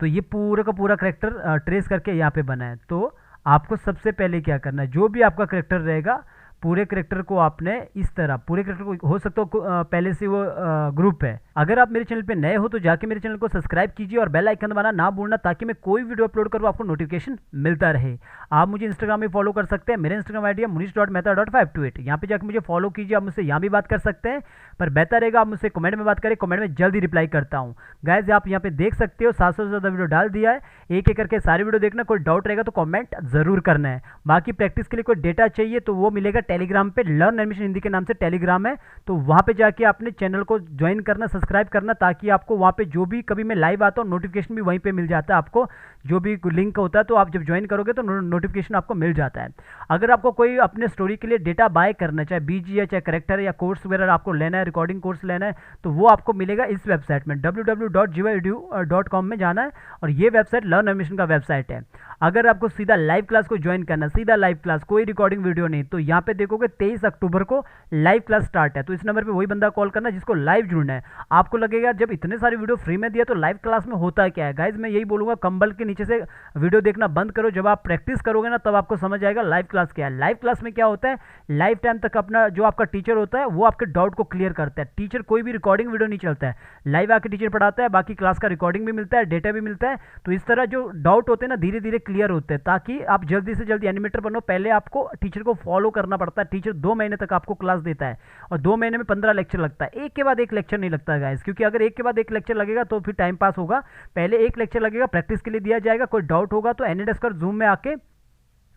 तो ये पूरा का पूरा करेक्टर ट्रेस करके यहाँ पे बना है। तो आपको सबसे पहले क्या करना है, जो भी आपका करेक्टर रहेगा पूरे करेक्टर को आपने इस तरह, पूरे करेक्टर को हो सकता हो पहले से वो ग्रुप है। अगर आप मेरे चैनल पे नए हो तो जाके मेरे चैनल को सब्सक्राइब कीजिए और बेल आइकन दबाना ना भूलना, ताकि मैं कोई वीडियो अपलोड करूँ आपको नोटिफिकेशन मिलता रहे। आप मुझे इंस्टाग्राम में फॉलो कर सकते हैं, मेरे इंस्टाग्राम आईडी है munish.mehta.528। यहाँ पे जाकर मुझे फॉलो कीजिए, आप मुझसे यहाँ भी बात कर सकते हैं, पर बेहतर रहेगा आप मुझसे कमेंट में बात करें, कमेंट में जल्दी रिप्लाई करता हूँ। गाइज आप यहाँ पे देख सकते हो 700 से ज़्यादा वीडियो डाल दिया है, एक एक करके सारी वीडियो देखना, कोई डाउट रहेगा तो कमेंट जरूर करना है। बाकी प्रैक्टिस के लिए कोई डेटा चाहिए तो वो मिलेगा टेलीग्राम पे, लर्न एनिमेशन हिंदी के नाम से टेलीग्राम है, तो वहाँ पे जाके आपने चैनल को ज्वाइन करना, सब्सक्राइब करना, ताकि आपको वहाँ पे जो भी कभी मैं लाइव आता हूँ नोटिफिकेशन भी वहीं पे मिल जाता है आपको, जो भी लिंक होता है तो आप जब ज्वाइन करोगे तो नोटिफिकेशन आपको मिल जाता है। अगर आपको कोई अपने स्टोरी के लिए डेटा बाय करना, चाहे बीजी है, चाहे करेक्टर है, या कोर्स वगैरह आपको लेना है, रिकॉर्डिंग कोर्स लेना है, तो वो आपको मिलेगा इस वेबसाइट में www.jivaedu.com में जाना है, और ये वेबसाइट लर्न एनिमेशन का वेबसाइट है। अगर आपको सीधा लाइव क्लास को ज्वाइन करना, सीधा लाइव क्लास, कोई रिकॉर्डिंग वीडियो नहीं, तो यहाँ पे देखोगे 23 अक्टूबर को लाइव क्लास स्टार्ट है। तो इस नंबर पे वही बंदा कॉल करना जिसको लाइव जुड़ना है। आपको लगेगा जब इतने सारे वीडियो फ्री में दिया तो लाइव क्लास में होता क्या है। गाइज मैं यही बोलूंगा, कंबल के नीचे से वीडियो देखना बंद करो, जब आप प्रैक्टिस करोगे ना तब आपको समझ आएगा लाइव क्लास क्या है। लाइव क्लास में क्या होता है, लाइव टाइम तक अपना जो आपका टीचर होता है वो आपके डाउट को क्लियर करता है। टीचर कोई भी रिकॉर्डिंग वीडियो नहीं चलता है, लाइव आके टीचर पढ़ाता है, बाकी क्लास का रिकॉर्डिंग भी मिलता है, डेटा भी मिलता है। तो इस तरह जो डाउट होते हैं ना धीरे धीरे क्लियर होते हैं, ताकि आप जल्दी से जल्दी एनिमेटर बनो। पहले आपको टीचर को फॉलो करना पड़ता है, टीचर 2 महीने तक आपको क्लास देता है, और 2 महीने में 15 लेक्चर लगता है। एक के बाद एक लेक्चर नहीं लगता गाइस, क्योंकि अगर एक के बाद एक लेक्चर लगेगा तो फिर टाइम पास होगा। पहले एक लेक्चर लगेगा, प्रैक्टिस के लिए दिया जाएगा, कोई डाउट होगा तो एनीडेस्क और जूम में आके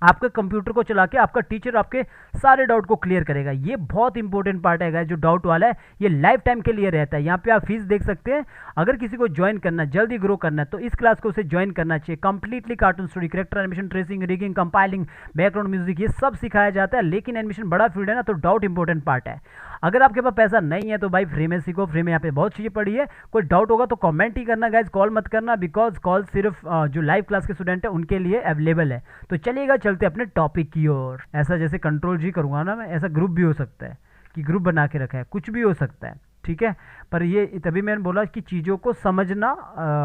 आपके कंप्यूटर को चला के आपका टीचर आपके सारे डाउट को क्लियर करेगा। ये बहुत इंपॉर्टेंट पार्ट है गाइस, जो डाउट वाला है ये लाइफ टाइम के लिए रहता है। यहाँ पे आप फीस देख सकते हैं। अगर किसी को ज्वाइन करना है, जल्दी ग्रो करना है, तो इस क्लास को उसे ज्वाइन करना चाहिए। Completely cartoon story, character animation, tracing, rigging, compiling, background music, ये सब सिखाया जाता है। लेकिन एनिमेशन बड़ा फील्ड है ना, तो डाउट इंपॉर्टेंट पार्ट है। अगर आपके पास पैसा नहीं है तो भाई फ्री में सीखो, फ्री में यहाँ पे बहुत चीज़ें पड़ी है। कोई डाउट होगा तो कमेंट ही करना गाइज, कॉल मत करना, बिकॉज कॉल सिर्फ जो लाइव क्लास के स्टूडेंट है उनके लिए अवेलेबल है। तो चलिएगा चलते अपने टॉपिक की ओर। ऐसा जैसे कंट्रोल जी करूँगा ना मैं, ऐसा ग्रुप भी हो सकता है कि ग्रुप बना के रखा है, कुछ भी हो सकता है, ठीक है। पर ये तभी मैंने बोला कि चीज़ों को समझना,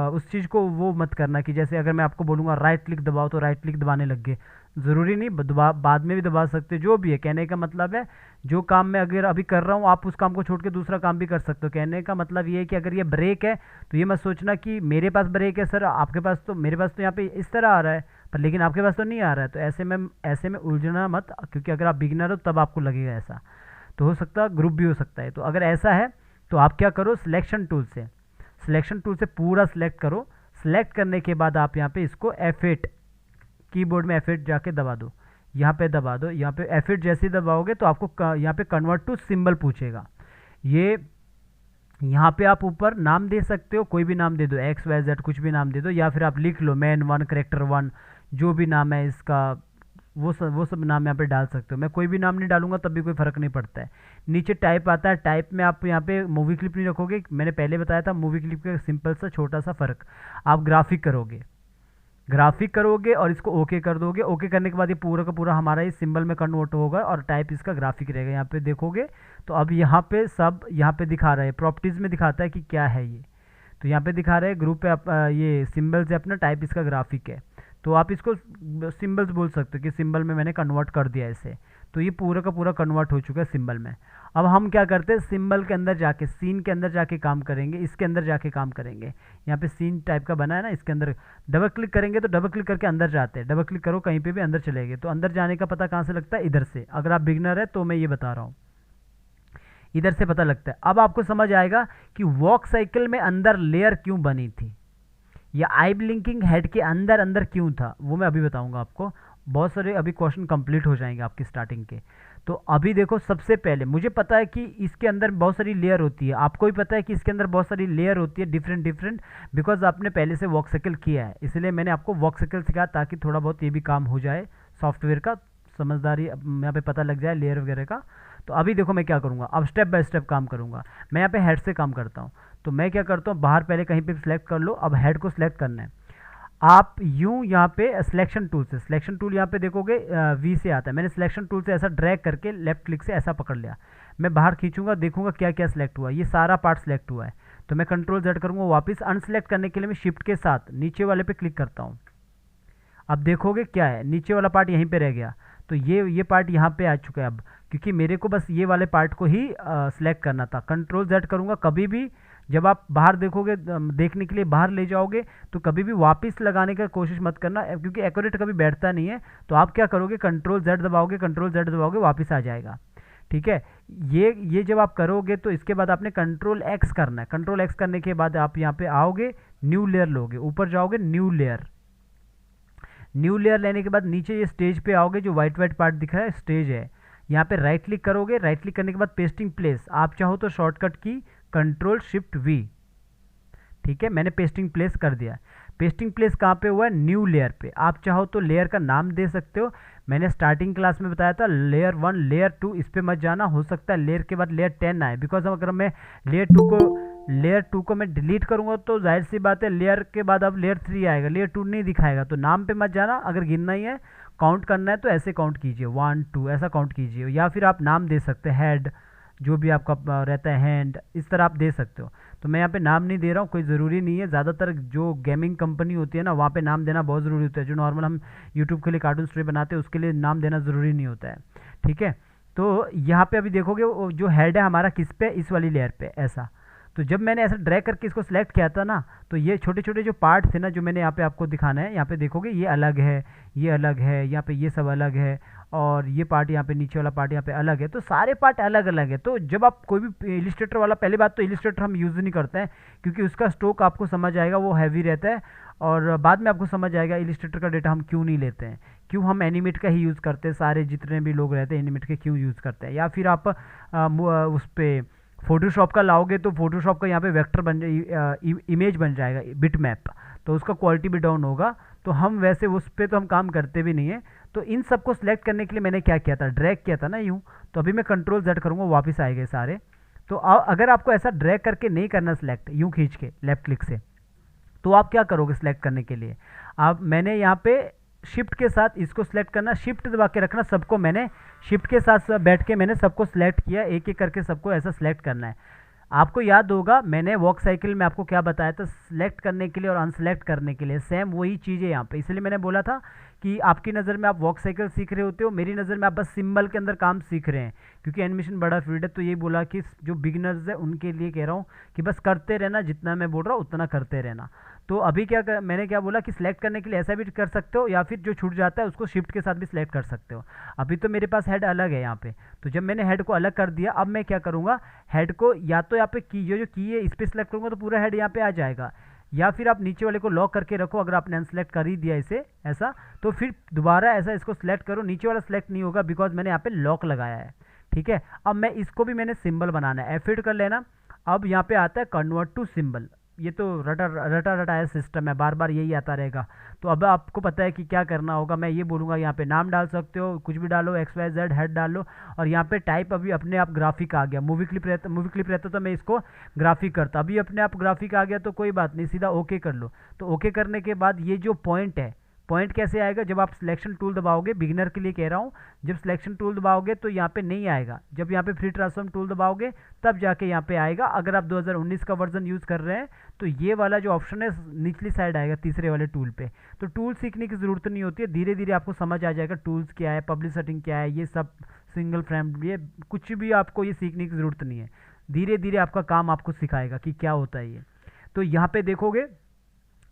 उस चीज़ को वो मत करना कि जैसे अगर मैं आपको बोलूँगा राइट क्लिक दबाओ तो राइट क्लिक दबाने लग गए। ज़रूरी नहीं, बाद में भी दबा सकते, जो भी है। कहने का मतलब है जो काम मैं अगर अभी कर रहा हूँ आप उस काम को छोड़ के दूसरा काम भी कर सकते हो। कहने का मतलब ये है कि अगर ये ब्रेक है तो ये मत सोचना कि मेरे पास ब्रेक है सर, आपके पास तो, मेरे पास तो यहाँ पे इस तरह आ रहा है पर लेकिन आपके पास तो नहीं आ रहा है। तो ऐसे में उलझना मत, क्योंकि अगर आप बिगिनर हो तब आपको लगेगा ऐसा। तो हो सकता है ग्रुप भी हो सकता है। तो अगर ऐसा है तो आप क्या करो, सिलेक्शन टूल से पूरा सिलेक्ट करो। सिलेक्ट करने के बाद आप यहाँ पे इसको F8 कीबोर्ड में F8 जाके दबा दो, यहाँ पे दबा दो। यहाँ पे F8 जैसे ही दबाओगे तो आपको यहाँ पे कन्वर्ट टू सिंबल पूछेगा। ये यहाँ पे आप ऊपर नाम दे सकते हो, कोई भी नाम दे दो, XYZ कुछ भी नाम दे दो, या फिर आप लिख लो मैन1, करेक्टर1, जो भी नाम है इसका वो सब नाम यहाँ पे डाल सकते हो। मैं कोई भी नाम नहीं डालूंगा तब भी कोई फ़र्क नहीं पड़ता है। नीचे टाइप आता है, टाइप में आप यहाँ पे मूवी क्लिप नहीं रखोगे, मैंने पहले बताया था मूवी क्लिप का सिंपल सा छोटा सा फ़र्क। आप ग्राफिक करोगे और इसको ओके कर दोगे। ओके करने के बाद ये पूरा का पूरा हमारा इस सिंबल में कन्वर्ट होगा और टाइप इसका ग्राफिक रहेगा। यहाँ पे देखोगे तो अब यहाँ पे सब यहाँ पे दिखा रहा है, प्रॉपर्टीज़ में दिखाता है कि क्या है ये। तो यहाँ पे दिखा रहा है ग्रुप पे ये सिंबल्स है अपना, टाइप इसका ग्राफिक है। तो आप इसको सिंबल्स बोल सकते हो कि सिंबल में मैंने कन्वर्ट कर दिया इसे। तो ये पूरा का पूरा कन्वर्ट हो चुका है सिंबल में। अब हम क्या करते हैं, सिंबल के अंदर जाके, सीन के अंदर जाके काम करेंगे, इसके अंदर जाके काम करेंगे। यहाँ पे सीन टाइप का बना है ना, इसके अंदर डबल क्लिक करेंगे तो डबल क्लिक करके अंदर जाते हैं। डबल क्लिक करो कहीं पे भी अंदर चले गए। तो अंदर जाने का पता कहाँ से लगता है, इधर से। अगर आप बिगनर है तो मैं ये बता रहा हूँ, इधर से पता लगता है। अब आपको समझ आएगा कि वॉक साइकिल में अंदर लेयर क्यों बनी थी, या आई ब्लिंकिंग हेड के अंदर अंदर क्यों था, वो मैं अभी बताऊंगा आपको। बहुत सारे अभी क्वेश्चन कंप्लीट हो जाएंगे आपकी स्टार्टिंग के। तो अभी देखो, सबसे पहले मुझे पता है कि इसके अंदर बहुत सारी लेयर होती है, आपको भी पता है कि इसके अंदर बहुत सारी लेयर होती है, डिफरेंट, बिकॉज आपने पहले से वॉक साइकिल किया है, इसलिए मैंने आपको वॉक साइकिल सिखाया ताकि थोड़ा बहुत ये भी काम हो जाए सॉफ्टवेयर का, समझदारी यहाँ पे पता लग जाए लेयर वगैरह का। तो अभी देखो मैं क्या करूँगा, अब स्टेप बाय स्टेप काम करूँगा। मैं यहाँ पे हेड से काम करता हूँ। तो मैं क्या करता हूँ, बाहर पहले कहीं पे सिलेक्ट कर लो। अब हेड को सिलेक्ट करना है। आप यूं यहाँ पे सिलेक्शन टूल यहाँ पे देखोगे वी से आता है। मैंने सिलेक्शन टूल से ऐसा ड्रैग करके लेफ्ट क्लिक से ऐसा पकड़ लिया। मैं बाहर खींचूंगा, देखूंगा क्या क्या सिलेक्ट हुआ, ये सारा पार्ट सिलेक्ट हुआ है। तो मैं कंट्रोल जेड करूँगा, वापस अनसेलेक्ट करने के लिए मैं शिफ्ट के साथ नीचे वाले पे क्लिक करता हूँ। अब देखोगे क्या है, नीचे वाला पार्ट यहीं पे रह गया, तो ये पार्ट यहाँ पे आ चुका है अब, क्योंकि मेरे को बस ये वाले पार्ट को ही सिलेक्ट करना था। कंट्रोल जेड करूँगा, कभी भी जब आप बाहर देखोगे, देखने के लिए बाहर ले जाओगे, तो कभी भी वापस लगाने का कोशिश मत करना, क्योंकि एक्यूरेट कभी बैठता नहीं है। तो आप क्या करोगे, कंट्रोल जेड दबाओगे, कंट्रोल जेड दबाओगे, वापस आ जाएगा। ठीक है, ये जब आप करोगे तो इसके बाद आपने कंट्रोल एक्स करना है। कंट्रोल एक्स करने के बाद आप यहाँ पे आओगे, न्यू लेयर लोगे, ऊपर जाओगे, न्यू लेयर, न्यू लेयर लेने के बाद नीचे ये स्टेज पे आओगे, जो व्हाइट व्हाइट पार्ट दिख रहा है स्टेज है, यहाँ पे राइट क्लिक करोगे। राइट क्लिक करने के बाद पेस्टिंग प्लेस, आप चाहो तो शॉर्टकट की कंट्रोल शिफ्ट वी। ठीक है, मैंने पेस्टिंग प्लेस कर दिया। पेस्टिंग प्लेस कहाँ पे हुआ है, न्यू लेयर पे। आप चाहो तो लेयर का नाम दे सकते हो, मैंने स्टार्टिंग क्लास में बताया था लेयर 1 लेयर 2, इस पे मत जाना, हो सकता है लेयर के बाद लेयर 10 आए, बिकॉज अगर मैं लेयर 2 को मैं डिलीट करूंगा तो जाहिर सी बात है लेयर के बाद अब लेयर 3 आएगा, लेयर 2 नहीं दिखाएगा। तो नाम पे मत जाना, अगर गिनना ही है, काउंट करना है तो ऐसे काउंट कीजिए, 1 2 ऐसा काउंट कीजिए, या फिर आप नाम दे सकते हैं हेड, जो भी आपका रहता है हैंड, इस तरह आप दे सकते हो। तो मैं यहाँ पे नाम नहीं दे रहा हूँ, कोई ज़रूरी नहीं है। ज़्यादातर जो गेमिंग कंपनी होती है ना, वहाँ पे नाम देना बहुत ज़रूरी होता है। जो नॉर्मल हम यूट्यूब के लिए कार्टून स्टोरी बनाते हैं उसके लिए नाम देना ज़रूरी नहीं होता है। ठीक है, तो यहाँ पे अभी देखोगे जो हेड है हमारा किस पे, इस वाली लेयर पे ऐसा। तो जब मैंने ऐसा ड्रैग करके इसको सिलेक्ट किया था ना, तो ये छोटे छोटे जो पार्ट थे ना, जो मैंने यहाँ पे आपको दिखाना है, यहाँ पे देखोगे ये अलग है, ये अलग है, यहाँ पे ये सब अलग है, और ये पार्ट यहाँ पे नीचे वाला पार्ट यहाँ पे अलग है। तो सारे पार्ट अलग अलग है। तो जब आप कोई भी इलिस्ट्रेटर वाला, पहली बात तो इलिस्ट्रेटर हम यूज़ नहीं करते हैं, क्योंकि उसका स्ट्रोक आपको समझ आएगा वो हैवी रहता है, और बाद में आपको समझ आएगा इलिस्ट्रेटर का डेटा हम क्यों नहीं लेते हैं, क्यों हम एनिमेट का ही यूज़ करते हैं। सारे जितने भी लोग रहते हैं एनिमेट के क्यों यूज़ करते हैं। या फिर आप उस पर फोटोशॉप का लाओगे तो फोटोशॉप का यहाँ पे वेक्टर बन जाए, इमेज बन जाएगा, बिट मैप, तो उसका क्वालिटी भी डाउन होगा। तो हम वैसे उस पर तो हम काम करते भी नहीं है। तो इन सबको सिलेक्ट करने के लिए मैंने क्या किया था, ड्रैग किया था ना यूँ। तो अभी मैं कंट्रोल जेड करूँगा, वापस आएंगे सारे। तो अगर आपको ऐसा ड्रैग करके नहीं करना सिलेक्ट, यूँ खींच के लेफ्ट क्लिक से, तो आप क्या करोगे सिलेक्ट करने के लिए, आप मैंने यहाँ पे शिफ्ट के साथ इसको सिलेक्ट करना, शिफ्ट दबा के रखना सबको, मैंने शिफ्ट के साथ बैठ के मैंने सबको सिलेक्ट किया, एक एक करके सबको ऐसा सिलेक्ट करना है। आपको याद होगा मैंने वॉक साइकिल में आपको क्या बताया था, सिलेक्ट करने के लिए और अनसेलेक्ट करने के लिए सेम वही चीज़ है यहाँ पे। इसलिए मैंने बोला था कि आपकी नज़र में आप वॉक साइकिल सीख रहे होते हो, मेरी नज़र में आप बस सिंबल के अंदर काम सीख रहे हैं, क्योंकि एनिमेशन बड़ा फील्ड है। तो ये बोला कि जो बिगिनर्स है उनके लिए कह रहा हूँ कि बस करते रहना, जितना मैं बोल रहा हूँ उतना करते रहना। तो अभी मैंने क्या बोला कि सिलेक्ट करने के लिए ऐसा भी कर सकते हो, या फिर जो छूट जाता है उसको शिफ्ट के साथ भी सिलेक्ट कर सकते हो। अभी तो मेरे पास हेड अलग है यहाँ पे, तो जब मैंने हेड को अलग कर दिया, अब मैं क्या करूँगा, हेड को या तो यहाँ पे की जो की है इस पर सिलेक्ट करूँगा तो पूरा हेड यहाँ पे आ जाएगा, या फिर आप नीचे वाले को लॉक करके रखो। अगर आपने अनसेलेक्ट कर ही दिया इसे ऐसा, तो फिर दोबारा ऐसा इसको सिलेक्ट करो, नीचे वाला सिलेक्ट नहीं होगा, बिकॉज मैंने यहाँ पे लॉक लगाया है। ठीक है, अब मैं इसको भी मैंने सिंबल बनाना है, एफ8 कर लेना। अब यहाँ पे आता है कन्वर्ट टू सिंबल, ये तो रटाया सिस्टम है, बार बार यही आता रहेगा। तो अब आपको पता है कि क्या करना होगा। मैं ये बोलूँगा यहाँ पे नाम डाल सकते हो, कुछ भी डालो, XYZ हेड डाल लो, और यहाँ पे टाइप अभी अपने आप ग्राफिक आ गया। मूवी क्लिप रहता तो मैं इसको ग्राफिक करता, अभी अपने आप ग्राफिक आ गया तो कोई बात नहीं, सीधा ओके कर लो। तो ओके करने के बाद ये जो पॉइंट है, पॉइंट कैसे आएगा, जब आप सिलेक्शन टूल दबाओगे, बिगिनर के लिए कह रहा हूँ, जब सिलेक्शन टूल दबाओगे तो यहाँ पे नहीं आएगा, जब यहाँ पे फ्री ट्रांसफॉर्म टूल दबाओगे तब जाके यहाँ पे आएगा। अगर आप 2019 का वर्जन यूज़ कर रहे हैं तो ये वाला जो ऑप्शन है निचली साइड आएगा तीसरे वाले टूल पे। तो टूल सीखने की ज़रूरत नहीं होती है, धीरे धीरे आपको समझ आ जाएगा टूल्स क्या है, पब्लिक सेटिंग क्या है, ये सब सिंगल फ्रेम, ये कुछ भी आपको ये सीखने की ज़रूरत नहीं है, धीरे धीरे आपका काम आपको सिखाएगा कि क्या होता है ये। तो यहाँ पे देखोगे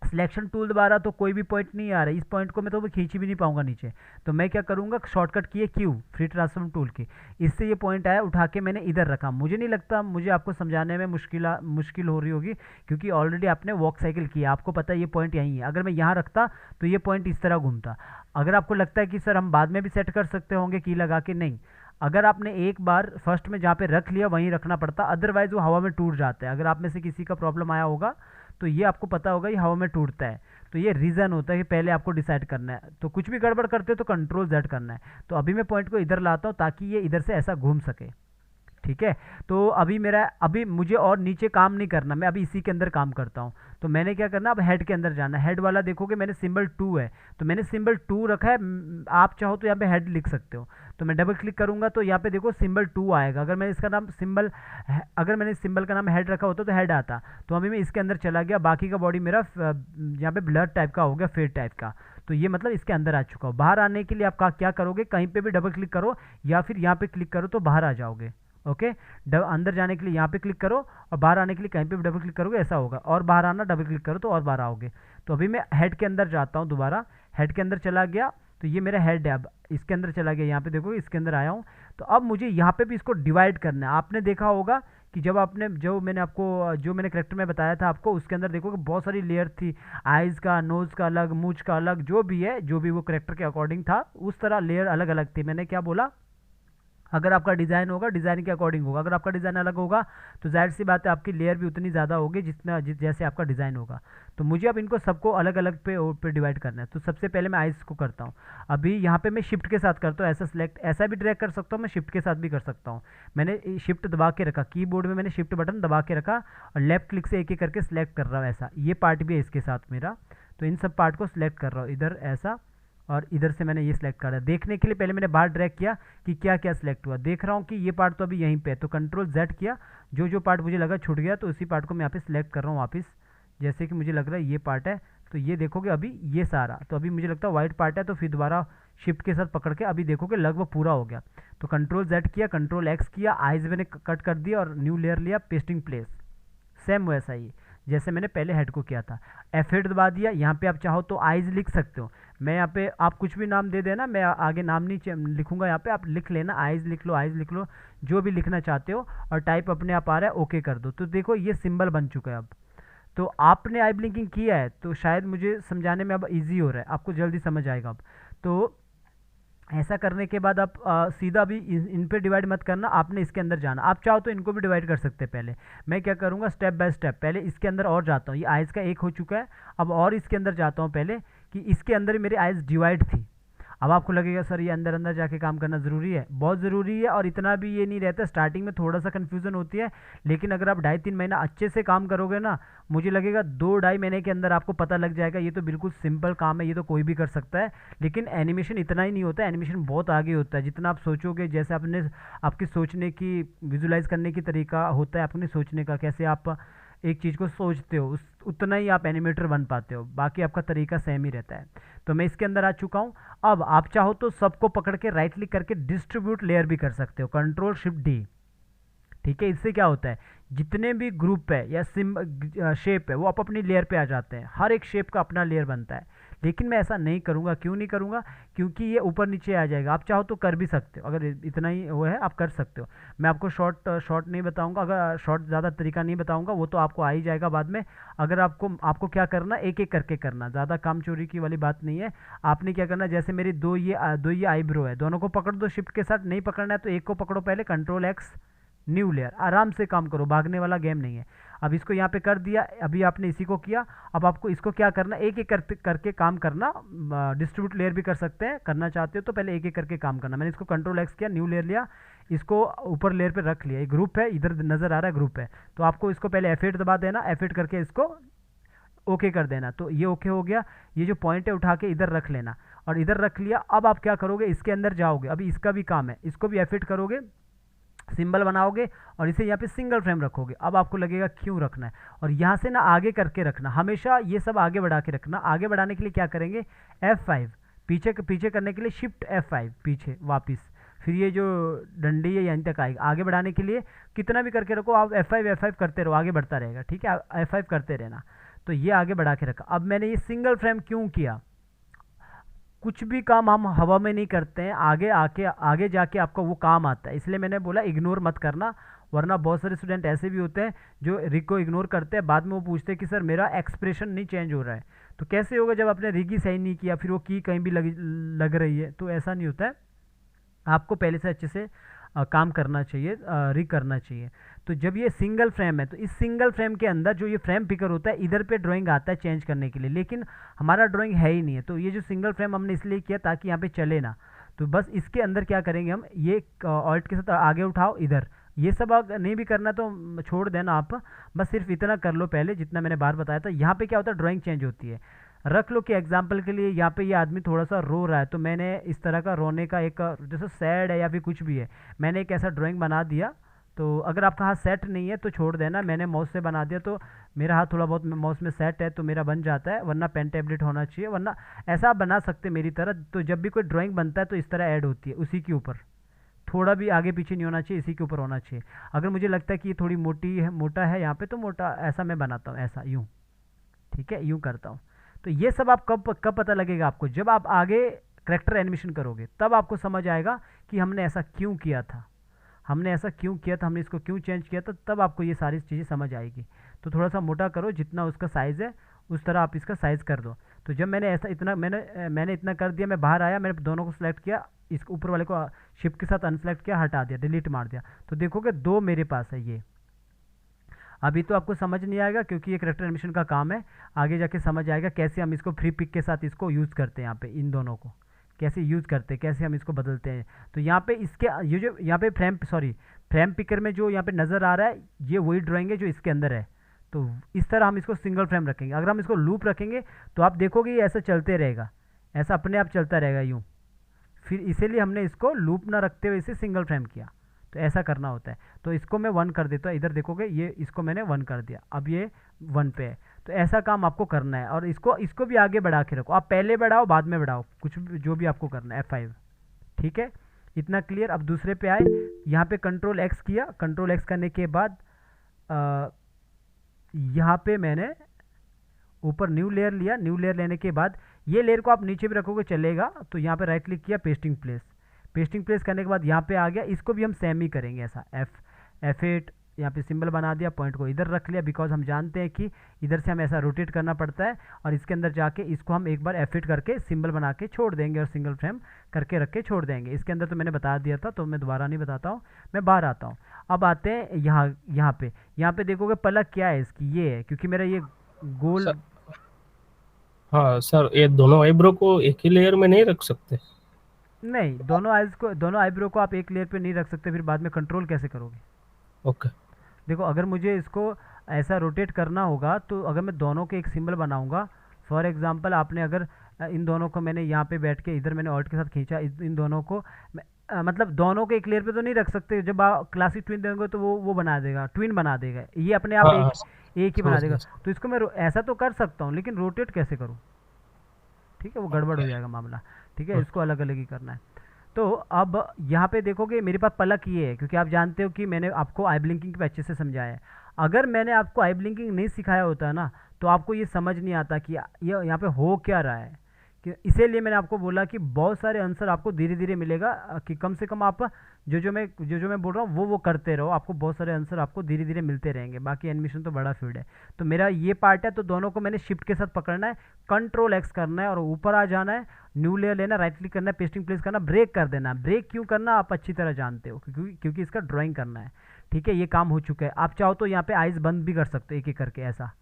सिलेक्शन टूल दबा तो कोई भी पॉइंट नहीं आ रहा है, इस पॉइंट को मैं तो खींच भी नहीं पाऊंगा नीचे। तो मैं क्या करूंगा, शॉर्टकट की है क्यू, फ्री ट्रांसफॉर्म टूल की, इससे ये पॉइंट आया, उठा के मैंने इधर रखा। मुझे नहीं लगता मुझे आपको समझाने में मुश्किल हो रही होगी, क्योंकि ऑलरेडी आपने वॉक साइकिल किया, आपको पता है ये पॉइंट यहीं है। अगर मैं यहाँ रखता तो ये पॉइंट इस तरह घूमता। अगर आपको लगता है कि सर हम बाद में भी सेट कर सकते होंगे की लगा के, नहीं, अगर आपने एक बार फर्स्ट में जहाँ पे रख लिया वहीं रखना पड़ता, अदरवाइज वो हवा में टूट जाता है। अगर आप में से किसी का प्रॉब्लम आया होगा तो ये आपको पता होगा ये हवा में टूटता है, तो ये रीज़न होता है कि पहले आपको डिसाइड करना है। तो कुछ भी गड़बड़ करते हो तो कंट्रोल जेड करना है। तो अभी मैं पॉइंट को इधर लाता हूँ ताकि ये इधर से ऐसा घूम सके। ठीक है। तो अभी मुझे और नीचे काम नहीं करना, मैं अभी इसी के अंदर काम करता हूँ। तो मैंने क्या करना, अब हेड के अंदर जाना। हेड वाला देखोगे मैंने सिंबल 2 है, तो मैंने सिंबल 2 रखा है। आप चाहो तो यहाँ पे हेड लिख सकते हो। तो मैं डबल क्लिक करूंगा तो यहाँ पे देखो सिंबल 2 आएगा। अगर मैंने सिंबल का नाम हेड रखा होता तो हेड आता। तो अभी मैं इसके अंदर चला गया, बाकी का बॉडी मेरा यहाँ पे ब्लर टाइप का हो गया, फेड टाइप का। तो ये मतलब इसके अंदर आ चुका हो। बाहर आने के लिए आप क्या करोगे, कहीं पे भी डबल क्लिक करो या फिर यहाँ पे क्लिक करो तो बाहर आ जाओगे। ओके। अंदर जाने के लिए यहाँ पे क्लिक करो और बाहर आने के लिए कहीं पे भी डबल क्लिक करोगे, ऐसा होगा। और बाहर आना, डबल क्लिक करो तो और बाहर आओगे। तो अभी मैं हेड के अंदर जाता हूँ, दोबारा हेड के अंदर चला गया। तो ये मेरा हेड है, अब इसके अंदर चला गया, यहाँ पे देखो इसके अंदर आया हूँ। तो अब मुझे यहाँ पे भी इसको डिवाइड करना है। आपने देखा होगा कि जो मैंने करेक्टर में बताया था आपको, उसके अंदर देखो कि बहुत सारी लेयर थी। आइज़ का, नोज़ का अलग, मूंछ का अलग, जो भी है, जो भी वो करेक्टर के अकॉर्डिंग था, उस तरह लेयर अलग अलग थी। मैंने क्या बोला, अगर आपका डिज़ाइन होगा डिज़ाइन के अकॉर्डिंग होगा। अगर आपका डिज़ाइन अलग होगा तो जाहिर सी बात है आपकी लेयर भी उतनी ज़्यादा होगी जैसे आपका डिज़ाइन होगा। तो मुझे अब इनको सबको अलग अलग पे डिवाइड करना है। तो सबसे पहले मैं आइज़ को करता हूँ। अभी यहाँ पे मैं शिफ्ट के साथ करता हूँ, ऐसा सेलेक्ट, ऐसा भी ड्रैग कर सकता हूँ, मैं शिफ्ट के साथ भी कर सकता हूँ। मैंने शिफ्ट दबा के रखा, कीबोर्ड में मैंने शिफ्ट बटन दबा के रखा और लेफ्ट क्लिक से एक एक करके सिलेक्ट कर रहा हूँ। ऐसा ये पार्ट भी है इसके साथ मेरा। तो इन सब पार्ट को सिलेक्ट कर रहा हूँ, इधर ऐसा और इधर से मैंने ये सिलेक्ट करा। देखने के लिए पहले मैंने बाहर ड्रैग किया कि क्या क्या सिलेक्ट हुआ। देख रहा हूँ कि ये पार्ट तो अभी यहीं पे है, तो कंट्रोल जेड किया, जो पार्ट मुझे लगा छूट गया तो उसी पार्ट को मैं यहाँ पे सिलेक्ट कर रहा हूँ वापस। जैसे कि मुझे लग रहा है ये पार्ट है, तो ये देखोगे अभी ये सारा, तो अभी मुझे लगता है वाइट पार्ट है, तो फिर दोबारा शिफ्ट के साथ पकड़ के अभी देखोगे लगभग पूरा हो गया। तो कंट्रोल जेड किया, कंट्रोल एक्स किया, आइज मैंने कट कर दिया और न्यू लेयर लिया, पेस्टिंग प्लेस, सेम वैसा ही जैसे मैंने पहले हेड को किया था। F8 दबा दिया। यहाँ पे आप चाहो तो आइज लिख सकते हो। मैं यहाँ पे आप कुछ भी नाम दे देना, मैं आगे नाम नहीं लिखूंगा, यहाँ पे आप लिख लेना, आइज लिख लो, आइज लिख लो, जो भी लिखना चाहते हो। और टाइप अपने आप आ रहा है, ओके कर दो। तो देखो ये सिंबल बन चुका है अब। तो आपने आई ब्लिंकिंग किया है तो शायद मुझे समझाने में अब इजी हो रहा है, आपको जल्दी समझ आएगा अब। तो ऐसा करने के बाद आप सीधा भी इन पे डिवाइड मत करना, आपने इसके अंदर जाना। आप चाहो तो इनको भी डिवाइड कर सकते हैं। पहले मैं क्या करूँगा, स्टेप बाय स्टेप पहले इसके अंदर और जाता हूँ। ये आइज़ का एक हो चुका है, अब और इसके अंदर जाता हूँ पहले कि इसके अंदर ही मेरी आइज़ डिवाइड थी। अब आपको लगेगा सर ये अंदर अंदर जाके काम करना ज़रूरी है, बहुत ज़रूरी है। और इतना भी ये नहीं रहता, स्टार्टिंग में थोड़ा सा कन्फ्यूज़न होती है, लेकिन अगर आप 2.5-3 महीना अच्छे से काम करोगे ना, मुझे लगेगा 2-2.5 महीने के अंदर आपको पता लग जाएगा। ये तो बिल्कुल सिंपल काम है, ये तो कोई भी कर सकता है। लेकिन एनिमेशन इतना ही नहीं होता है, एनिमेशन बहुत आगे होता है। जितना आप सोचोगे, जैसे आपकी सोचने की, विजुलाइज करने की तरीका होता है, अपने सोचने का, कैसे आप एक चीज़ को सोचते हो, उतना ही आप एनिमेटर बन पाते हो। बाकी आपका तरीका सेम ही रहता है। तो मैं इसके अंदर आ चुका हूँ। अब आप चाहो तो सबको पकड़ के राइट क्लिक करके डिस्ट्रीब्यूट लेयर भी कर सकते हो, कंट्रोल शिफ्ट डी। ठीक है, इससे क्या होता है, जितने भी ग्रुप है या शेप है वो आप अपनी लेयर पे आ जाते हैं। हर एक शेप का अपना लेयर बनता है। लेकिन मैं ऐसा नहीं करूँगा। क्यों नहीं करूँगा, क्योंकि ये ऊपर नीचे आ जाएगा। आप चाहो तो कर भी सकते हो, अगर इतना ही वो है आप कर सकते हो। मैं आपको शॉर्ट नहीं बताऊंगा, अगर शॉर्ट ज़्यादा तरीका नहीं बताऊंगा, वो तो आपको आ ही जाएगा बाद में। अगर आपको क्या करना, एक एक करके करना, ज़्यादा काम चोरी की वाली बात नहीं है। आपने क्या करना, जैसे मेरी दो ये आईब्रो है, दोनों को पकड़ दो शिफ्ट के साथ। नहीं पकड़ना है तो एक को पकड़ो पहले, कंट्रोल एक्स, न्यू लेयर, आराम से काम करो, भागने वाला गेम नहीं है। अब इसको यहाँ पे कर दिया, अभी आपने इसी को किया। अब आपको इसको क्या करना, एक एक करके काम करना। डिस्ट्रीब्यूट लेयर भी कर सकते हैं, करना चाहते हो तो पहले एक एक करके काम करना। मैंने इसको कंट्रोल एक्स किया, न्यू लेयर लिया, इसको ऊपर लेयर पे रख लिया। ये ग्रुप है, इधर नजर आ रहा है ग्रुप है, तो आपको इसको पहले F8 दबा देना, F8 करके इसको ओके कर देना। तो ये ओके हो गया। ये जो पॉइंट है उठा के इधर रख लेना और इधर रख लिया। अब आप क्या करोगे, इसके अंदर जाओगे, अभी इसका भी काम है, इसको भी F8 करोगे, सिंबल बनाओगे और इसे यहाँ पे सिंगल फ्रेम रखोगे। अब आपको लगेगा क्यों रखना है, और यहाँ से ना आगे करके रखना, हमेशा ये सब आगे बढ़ा के रखना। आगे बढ़ाने के लिए क्या करेंगे, F5, पीछे करने के लिए शिफ्ट F5, पीछे वापस, फिर ये जो डंडी है यहीं तक आएगी। आगे बढ़ाने के लिए कितना भी करके रखो आप, F5 करते रहो, आगे बढ़ता रहेगा। ठीक है, F5 करते रहना। तो ये आगे बढ़ा के रखा। अब मैंने ये सिंगल फ्रेम क्यों किया, कुछ भी काम हम हवा में नहीं करते हैं, आगे जाके आपको वो काम आता है। इसलिए मैंने बोला इग्नोर मत करना, वरना बहुत सारे स्टूडेंट ऐसे भी होते हैं जो रिग को इग्नोर करते हैं, बाद में वो पूछते हैं कि सर मेरा एक्सप्रेशन नहीं चेंज हो रहा है। तो कैसे होगा जब आपने रिग ही सही नहीं किया, फिर वो की कहीं भी लग रही है, तो ऐसा नहीं होता है। आपको पहले से अच्छे से काम करना चाहिए, रिग करना चाहिए। तो जब ये सिंगल फ्रेम है, तो इस सिंगल फ्रेम के अंदर जो ये फ्रेम पिकर होता है, इधर पे ड्राइंग आता है चेंज करने के लिए, लेकिन हमारा ड्राइंग है ही नहीं है। तो ये जो सिंगल फ्रेम हमने इसलिए किया ताकि यहाँ पे चले ना। तो बस इसके अंदर क्या करेंगे हम, ये ऑल्ट के साथ आगे उठाओ, इधर ये सब अगर नहीं भी करना तो छोड़ देना आप, बस सिर्फ इतना कर लो पहले जितना मैंने बार बताया था। यहाँ पे क्या होता है, ड्राइंग चेंज होती है। रख लो कि एग्जाम्पल के लिए यहाँ पे ये आदमी थोड़ा सा रो रहा है, तो मैंने इस तरह का रोने का एक, जैसे सैड है या फिर कुछ भी है, मैंने एक ऐसा ड्राइंग बना दिया। तो अगर आपका हाथ सेट नहीं है तो छोड़ देना, मैंने माउस से बना दिया तो मेरा हाथ थोड़ा बहुत माउस में सेट है तो मेरा बन जाता है, वरना पेन टेबलेट होना चाहिए, वरना ऐसा आप बना सकते हैं मेरी तरह। तो जब भी कोई ड्राइंग बनता है तो इस तरह ऐड होती है उसी के ऊपर, थोड़ा भी आगे पीछे नहीं होना चाहिए, इसी के ऊपर होना चाहिए। अगर मुझे लगता है कि ये थोड़ी मोटी है, मोटा है यहाँ पे, तो मोटा ऐसा मैं बनाता हूँ, ऐसा यूँ, ठीक है, यूँ करता हूँ। तो ये सब आप कब कब पता लगेगा आपको, जब आप आगे करेक्टर एनिमेशन करोगे तब आपको समझ आएगा कि हमने ऐसा क्यों किया था, हमने ऐसा क्यों किया था, हमने इसको क्यों चेंज किया था, तब आपको ये सारी चीज़ें समझ आएगी। तो थोड़ा सा मोटा करो, जितना उसका साइज़ है उस तरह आप इसका साइज़ कर दो। तो जब मैंने ऐसा इतना मैंने इतना कर दिया, मैं बाहर आया, मैंने दोनों को सिलेक्ट किया, इस ऊपर वाले को शिफ्ट के साथ अनसेलेक्ट किया, हटा दिया, डिलीट मार दिया, तो देखोगे दो मेरे पास है ये। अभी तो आपको समझ नहीं आएगा क्योंकि ये करेक्टर एनिमेशन का काम है, आगे जाके समझ आएगा कैसे हम इसको फ्री पिक के साथ इसको यूज़ करते हैं, यहाँ पे इन दोनों को कैसे यूज़ करते हैं, कैसे हम इसको बदलते हैं। तो यहाँ पे इसके ये जो यहाँ पे फ्रेम पिकर में जो यहाँ पे नज़र आ रहा है, ये वही ड्राइंग है जो इसके अंदर है। तो इस तरह हम इसको सिंगल फ्रेम रखेंगे। अगर हम इसको लूप रखेंगे तो आप देखोगे ये ऐसा चलते रहेगा, ऐसा अपने आप चलता रहेगा यूँ। फिर इसीलिए हमने इसको लूप ना रखते हुए इसे सिंगल फ्रेम किया। तो ऐसा करना होता है। तो इसको मैं 1 कर देता हूँ, इधर देखोगे ये, इसको मैंने 1 कर दिया, अब ये 1 पे है। तो ऐसा काम आपको करना है, और इसको इसको भी आगे बढ़ा के रखो, आप पहले बढ़ाओ बाद में बढ़ाओ, कुछ भी जो भी आपको करना है, F5, ठीक है। इतना क्लियर। अब दूसरे पे आए, यहाँ पे कंट्रोल एक्स किया, कंट्रोल एक्स करने के बाद यहाँ पे मैंने ऊपर न्यू लेयर लिया, न्यू लेयर लेने के बाद ये लेयर को आप नीचे भी रखोगे चलेगा। तो यहाँ पे राइट क्लिक किया, पेस्टिंग प्लेस, पेस्टिंग प्लेस करने के बाद यहाँ पे आ गया, इसको भी हम सेम ही करेंगे ऐसा, F8, यहाँ पे सिंबल बना दिया, पॉइंट को इधर रख लिया, बिकॉज हम जानते हैं कि इधर से हमें ऐसा रोटेट करना पड़ता है, और इसके अंदर जाके इसको हम एक बार F8 करके सिंबल बना के छोड़ देंगे और सिंगल फ्रेम करके रख के छोड़ देंगे। इसके अंदर तो मैंने बता दिया था, तो मैं दोबारा नहीं बताता हूँ, मैं बाहर आता हूँ। अब आते हैं यहाँ पे देखोगे पलक क्या है इसकी, ये है, क्योंकि मेरा ये गोल। सर, हाँ सर, ये दोनों आईब्रो को एक ही लेयर में नहीं रख सकते? नहीं, दोनों आईब्रो को आप एक लेयर पे नहीं रख सकते, फिर बाद में कंट्रोल कैसे करोगे। ओके। देखो, अगर मुझे इसको ऐसा रोटेट करना होगा, तो अगर मैं दोनों के एक सिंबल बनाऊंगा, फॉर एग्जांपल आपने अगर इन दोनों को मैंने यहाँ पे बैठ के इधर मैंने ऑल्ट के साथ खींचा, इन दोनों को मतलब दोनों के एक लेयर पे तो नहीं रख सकते, जब आप क्लासिक ट्विन देंगे तो वो बना देगा, ट्विन बना देगा, ये अपने आप हाँ एक हाँ, एक ही बना समझ देगा। गया। तो इसको मैं ऐसा तो कर सकता हूँ, लेकिन रोटेट कैसे करूँ, ठीक है, वो गड़बड़ हो ओके। जाएगा मामला, ठीक है, इसको अलग अलग ही करना है। तो अब यहाँ पे देखोगे मेरे पास पलक ये है, क्योंकि आप जानते हो कि मैंने आपको आई ब्लिंकिंग पे अच्छे से समझाया है। अगर मैंने आपको आई ब्लिंकिंग नहीं सिखाया होता ना, तो आपको ये समझ नहीं आता कि ये यहाँ पे हो क्या रहा है। कि इसीलिए मैंने आपको बोला कि बहुत सारे आंसर आपको धीरे धीरे मिलेगा, कि कम से कम आप जो मैं बोल रहा हूँ वो करते रहो, आपको बहुत सारे आंसर आपको धीरे धीरे मिलते रहेंगे। बाकी एनिमेशन तो बड़ा फील्ड है। तो मेरा ये पार्ट है, तो दोनों को मैंने शिफ्ट के साथ पकड़ना है, कंट्रोल एक्स करना है और ऊपर आ जाना है, न्यू लेयर लेना, राइट क्लिक करना है, पेस्टिंग प्लेस करना, ब्रेक कर देना। ब्रेक क्यों करना आप अच्छी तरह जानते हो, क्योंकि इसका ड्राइंग करना है, ठीक है। ये काम हो चुका है। आप चाहो तो यहाँ पे आइज़ बंद भी कर सकते हो, एक एक करके ऐसा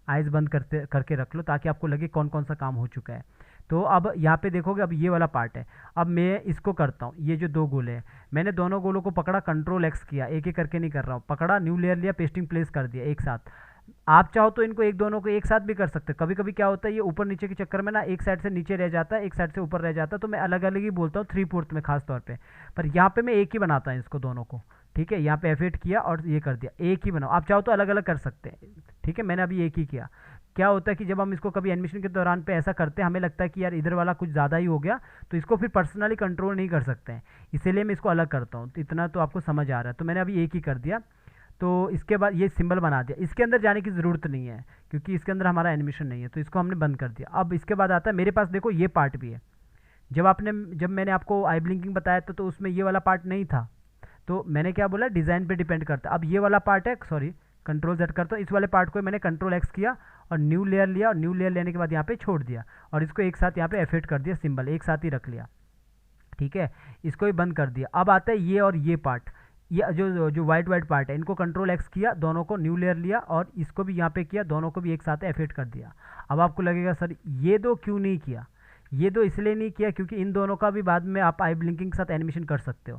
आइज़ बंद करते करके रख लो, ताकि आपको लगे कौन कौन सा काम हो चुका है। तो अब यहाँ पे देखोगे, अब ये वाला पार्ट है। अब मैं इसको करता हूँ, ये जो दो गोले हैं, मैंने दोनों गोलों को पकड़ा, कंट्रोल एक्स किया, एक एक करके नहीं कर रहा हूँ, पकड़ा, न्यू लेयर लिया, पेस्टिंग प्लेस कर दिया एक साथ। आप चाहो तो इनको एक दोनों को एक साथ भी कर सकते हैं। कभी कभी क्या होता है, ये ऊपर नीचे के चक्कर में ना एक साइड से नीचे रह जाता है, एक साइड से ऊपर रह जाता है, तो मैं अलग अलग ही बोलता हूँ 3/4 में खास तौर पे। पर यहाँ पे मैं एक ही बनाता हूँ इसको दोनों को, ठीक है। यहाँ पे F8 किया और ये कर दिया, एक ही बनाओ। आप चाहो तो अलग अलग कर सकते हैं, ठीक है, मैंने अभी एक ही किया। क्या होता है कि जब हम इसको कभी एनिमेशन के दौरान पे ऐसा करते हैं, हमें लगता है कि यार इधर वाला कुछ ज़्यादा ही हो गया, तो इसको फिर पर्सनली कंट्रोल नहीं कर सकते हैं, इसीलिए मैं इसको अलग करता हूँ। तो इतना तो आपको समझ आ रहा है। तो मैंने अभी एक ही कर दिया। तो इसके बाद ये सिंबल बना दिया, इसके अंदर जाने की ज़रूरत नहीं है, क्योंकि इसके अंदर हमारा एनिमेशन नहीं है, तो इसको हमने बंद कर दिया। अब इसके बाद आता है मेरे पास, देखो ये पार्ट भी है। जब मैंने आपको आई ब्लिंकिंग बताया था, तो उसमें ये वाला पार्ट नहीं था, तो मैंने क्या बोला, डिज़ाइन पे डिपेंड करता है। अब ये वाला पार्ट है, सॉरी, कंट्रोल जेड करता हूँ, इस वाले पार्ट को मैंने कंट्रोल एक्स किया और न्यू लेयर लिया, और न्यू लेयर लेने के बाद यहाँ पे छोड़ दिया, और इसको एक साथ यहाँ पे F8 कर दिया, सिंबल एक साथ ही रख लिया, ठीक है। इसको ही बंद कर दिया। अब आता है ये और ये पार्ट, ये जो जो वाइट वाइट पार्ट है, इनको कंट्रोल एक्स किया, दोनों को न्यू लेयर लिया और इसको भी यहाँ पे किया, दोनों को भी एक साथ F8 कर दिया। अब आपको लगेगा सर ये दो क्यों नहीं किया, ये दो इसलिए नहीं किया क्योंकि इन दोनों का भी बाद में आप आई ब्लिंकिंग के साथ एनिमेशन कर सकते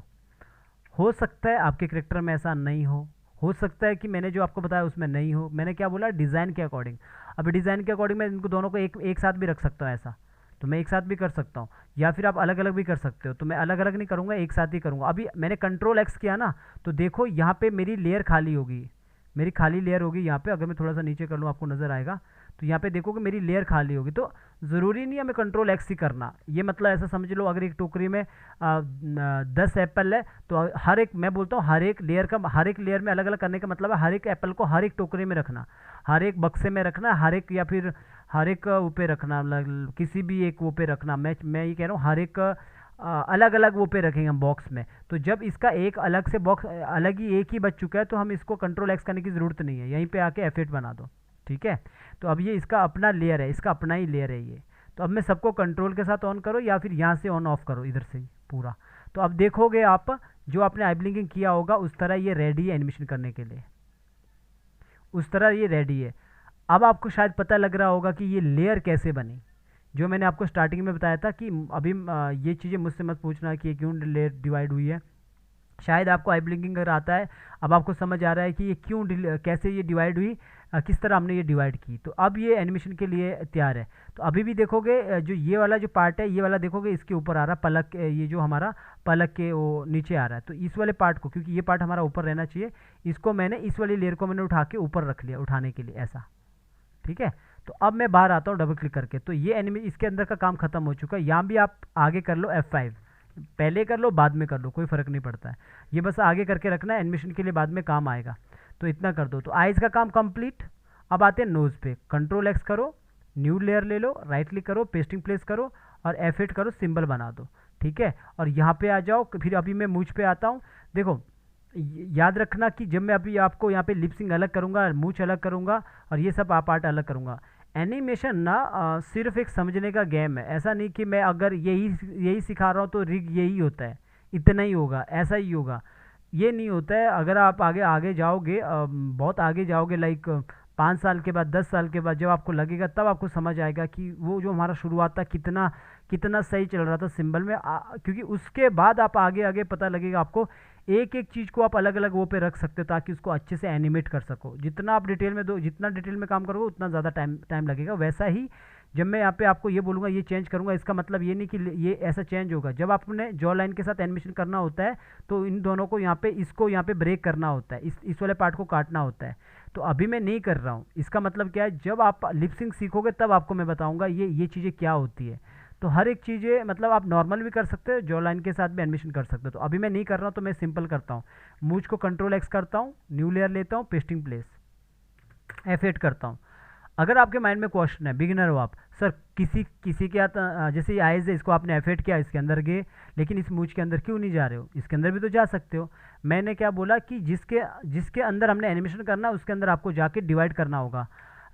हो सकता है आपके करेक्टर में ऐसा नहीं हो सकता है कि मैंने जो आपको बताया उसमें नहीं हो। मैंने क्या बोला, डिज़ाइन के अकॉर्डिंग। अभी डिज़ाइन के अकॉर्डिंग मैं इनको दोनों को एक एक साथ भी रख सकता हूँ ऐसा, तो मैं एक साथ भी कर सकता हूँ, या फिर आप अलग अलग भी कर सकते हो। तो मैं अलग अलग नहीं करूँगा, एक साथ ही करूँगा। अभी मैंने कंट्रोल एक्स किया ना, तो देखो यहाँ पे मेरी लेयर खाली होगी, मेरी खाली लेयर होगी यहाँ पे। अगर मैं थोड़ा सा नीचे कर लूँ आपको नज़र आएगा, तो यहाँ पे देखो कि मेरी लेयर खाली होगी। तो ज़रूरी नहीं है हमें कंट्रोल एक्स ही करना। ये मतलब ऐसा समझ लो, अगर एक टोकरी में 10 एप्पल है, तो हर एक, मैं बोलता हूँ हर एक लेयर का, हर एक लेयर में अलग अलग करने का मतलब है हर एक एप्पल को हर एक टोकरी में रखना, हर एक बक्से में रखना, हर एक, या फिर हर एक वो पे रखना, किसी भी एक वो पे रखना। मैं ये कह रहा हूँ हर एक अलग अलग वो पे रखेंगे हम बॉक्स में। तो जब इसका एक अलग से बॉक्स अलग ही एक ही बच चुका है, तो हम इसको कंट्रोल एक्स करने की ज़रूरत नहीं है, यहीं पे आके F8 बना दो। ठीक है, तो अब ये इसका अपना लेयर है, इसका अपना ही लेयर है ये। तो अब मैं सबको कंट्रोल के साथ ऑन करो, या फिर यहाँ से ऑन ऑफ करो, इधर से ही पूरा। तो अब देखोगे आप, जो आपने आई ब्लिंकिंग किया होगा उस तरह ये रेडी है एनिमेशन करने के लिए, उस तरह ये रेडी है। अब आपको शायद पता लग रहा होगा कि ये लेयर कैसे बनी, जो मैंने आपको स्टार्टिंग में बताया था कि अभी ये चीज़ें मुझसे मत पूछना कि ये क्यों लेयर डिवाइड हुई है। शायद आपको आई ब्लिंकिंग अगर आता है, अब आपको समझ आ रहा है कि ये क्यों कैसे ये डिवाइड हुई, किस तरह हमने ये डिवाइड की। तो अब ये एनिमेशन के लिए तैयार है। तो अभी भी देखोगे जो ये वाला जो पार्ट है, ये वाला देखोगे इसके ऊपर आ रहा पलक, ये जो हमारा पलक के वो नीचे आ रहा है। तो इस वाले पार्ट को, क्योंकि ये पार्ट हमारा ऊपर रहना चाहिए, इसको मैंने, इस वाली लेयर को मैंने उठा के ऊपर रख लिया उठाने के लिए ऐसा। ठीक है, तो अब मैं बाहर आता हूँ डबल क्लिक करके, तो ये एनिमे इसके अंदर का काम खत्म हो चुका है। यहाँ भी आप आगे कर लो F5, पहले कर लो बाद में कर लो, कोई फ़र्क नहीं पड़ता है। ये बस आगे करके रखना है, एनिमेशन के लिए बाद में काम आएगा। तो इतना कर दो, तो आइज़ का काम कंप्लीट। अब आते हैं नोज़ पे, कंट्रोल एक्स करो, न्यू लेयर ले लो, राइट क्लिक करो, पेस्टिंग प्लेस करो और F8 करो, सिंबल बना दो। ठीक है, और यहाँ पे आ जाओ, फिर अभी मैं मूछ पे आता हूँ। देखो याद रखना कि जब मैं अभी आपको यहाँ पे लिपसिंग अलग करूँगा, मूछ अलग करूँगा और ये सब पार्ट अलग करूँगा। एनिमेशन ना सिर्फ एक समझने का गेम है। ऐसा नहीं कि मैं अगर यही यही सिखा रहा हूँ तो रिग यही होता है, इतना ही होगा, ऐसा ही होगा, ये नहीं होता है। अगर आप आगे आगे जाओगे, बहुत आगे जाओगे, लाइक 5 साल के बाद, 10 साल के बाद, जब आपको लगेगा तब आपको समझ आएगा कि वो जो हमारा शुरुआत था कितना कितना सही चल रहा था सिंबल में। क्योंकि उसके बाद आप आगे आगे पता लगेगा आपको, एक एक चीज़ को आप अलग अलग वो पे रख सकते हो ताकि उसको अच्छे से एनिमेट कर सको। जितना आप डिटेल में दो, जितना डिटेल में काम करोगे उतना ज़्यादा टाइम टाइम लगेगा। वैसा ही जब मैं यहाँ पे आपको ये बोलूँगा ये चेंज करूँगा, इसका मतलब ये नहीं कि ये ऐसा चेंज होगा। जब आपने जॉ लाइन के साथ एनिमेशन करना होता है तो इन दोनों को यहाँ पे, इसको यहाँ पे ब्रेक करना होता है, इस वाले पार्ट को काटना होता है। तो अभी मैं नहीं कर रहा हूँ, इसका मतलब क्या है, जब आप लिपसिंग सीखोगे तब आपको मैं बताऊँगा ये चीज़ें क्या होती है। तो हर एक चीज़ें, मतलब आप नॉर्मल भी कर सकते हो, जॉ लाइन के साथ भी एनिमेशन कर सकते हो। तो अभी मैं नहीं कर रहा हूँ, तो मैं सिंपल करता हूँ, मूछ को कंट्रोल एक्स करता हूँ, न्यू लेयर लेता हूँ, पेस्टिंग प्लेस, F8 करता हूँ। अगर आपके माइंड में क्वेश्चन है, बिगिनर हो आप, सर किसी किसी के जैसे ये आइज़ है, इसको आपने F8 किया, इसके अंदर गए, लेकिन इस मूछ के अंदर क्यों नहीं जा रहे हो, इसके अंदर भी तो जा सकते हो। मैंने क्या बोला कि जिसके जिसके अंदर हमने एनिमेशन करना है उसके अंदर आपको जाके डिवाइड करना होगा।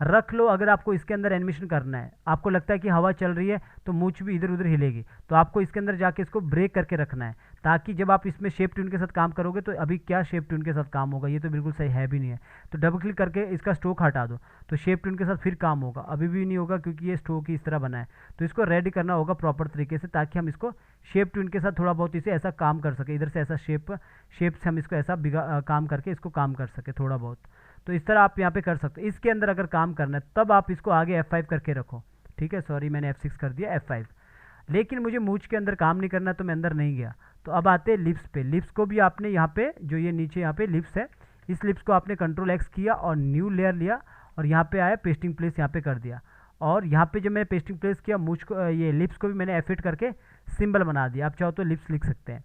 रख लो, अगर आपको इसके अंदर एनिमेशन करना है, आपको लगता है कि हवा चल रही है तो मूछ भी इधर उधर हिलेगी, तो आपको इसके अंदर जाके इसको ब्रेक करके रखना है, ताकि जब आप इसमें शेप ट्यून के साथ काम करोगे, तो अभी क्या शेप ट्यून के साथ काम होगा, ये तो बिल्कुल सही है भी नहीं है। तो डबल क्लिक करके इसका स्ट्रोक हटा दो, तो शेप ट्यून के साथ फिर काम होगा, अभी भी नहीं होगा क्योंकि ये स्ट्रोक ही इस तरह बना है। तो इसको रेडी करना होगा प्रॉपर तरीके से, ताकि हम इसको शेप ट्यून के साथ थोड़ा बहुत इसे ऐसा काम कर सके, इधर से ऐसा शेप से हम इसको ऐसा काम करके इसको काम कर सके थोड़ा बहुत। तो इस तरह आप यहाँ पे कर सकते हो। इसके अंदर अगर काम करना है तब आप इसको आगे F5 करके रखो। ठीक है, सॉरी मैंने F6 कर दिया, F5। लेकिन मुझे मूछ के अंदर काम नहीं करना, तो मैं अंदर नहीं गया। तो अब आते हैं लिप्स पे। लिप्स को भी आपने यहाँ पे, जो ये नीचे यहाँ पे लिप्स है, इस लिप्स को आपने कंट्रोल एक्स किया और न्यू लेयर लिया और यहाँ पे आया पेस्टिंग प्लेस यहाँ पे कर दिया। और यहाँ पे जब मैंने पेस्टिंग प्लेस किया, मूछ को, ये लिप्स को भी मैंने F8 करके सिंबल बना दिया। आप चाहो तो लिप्स लिख सकते हैं।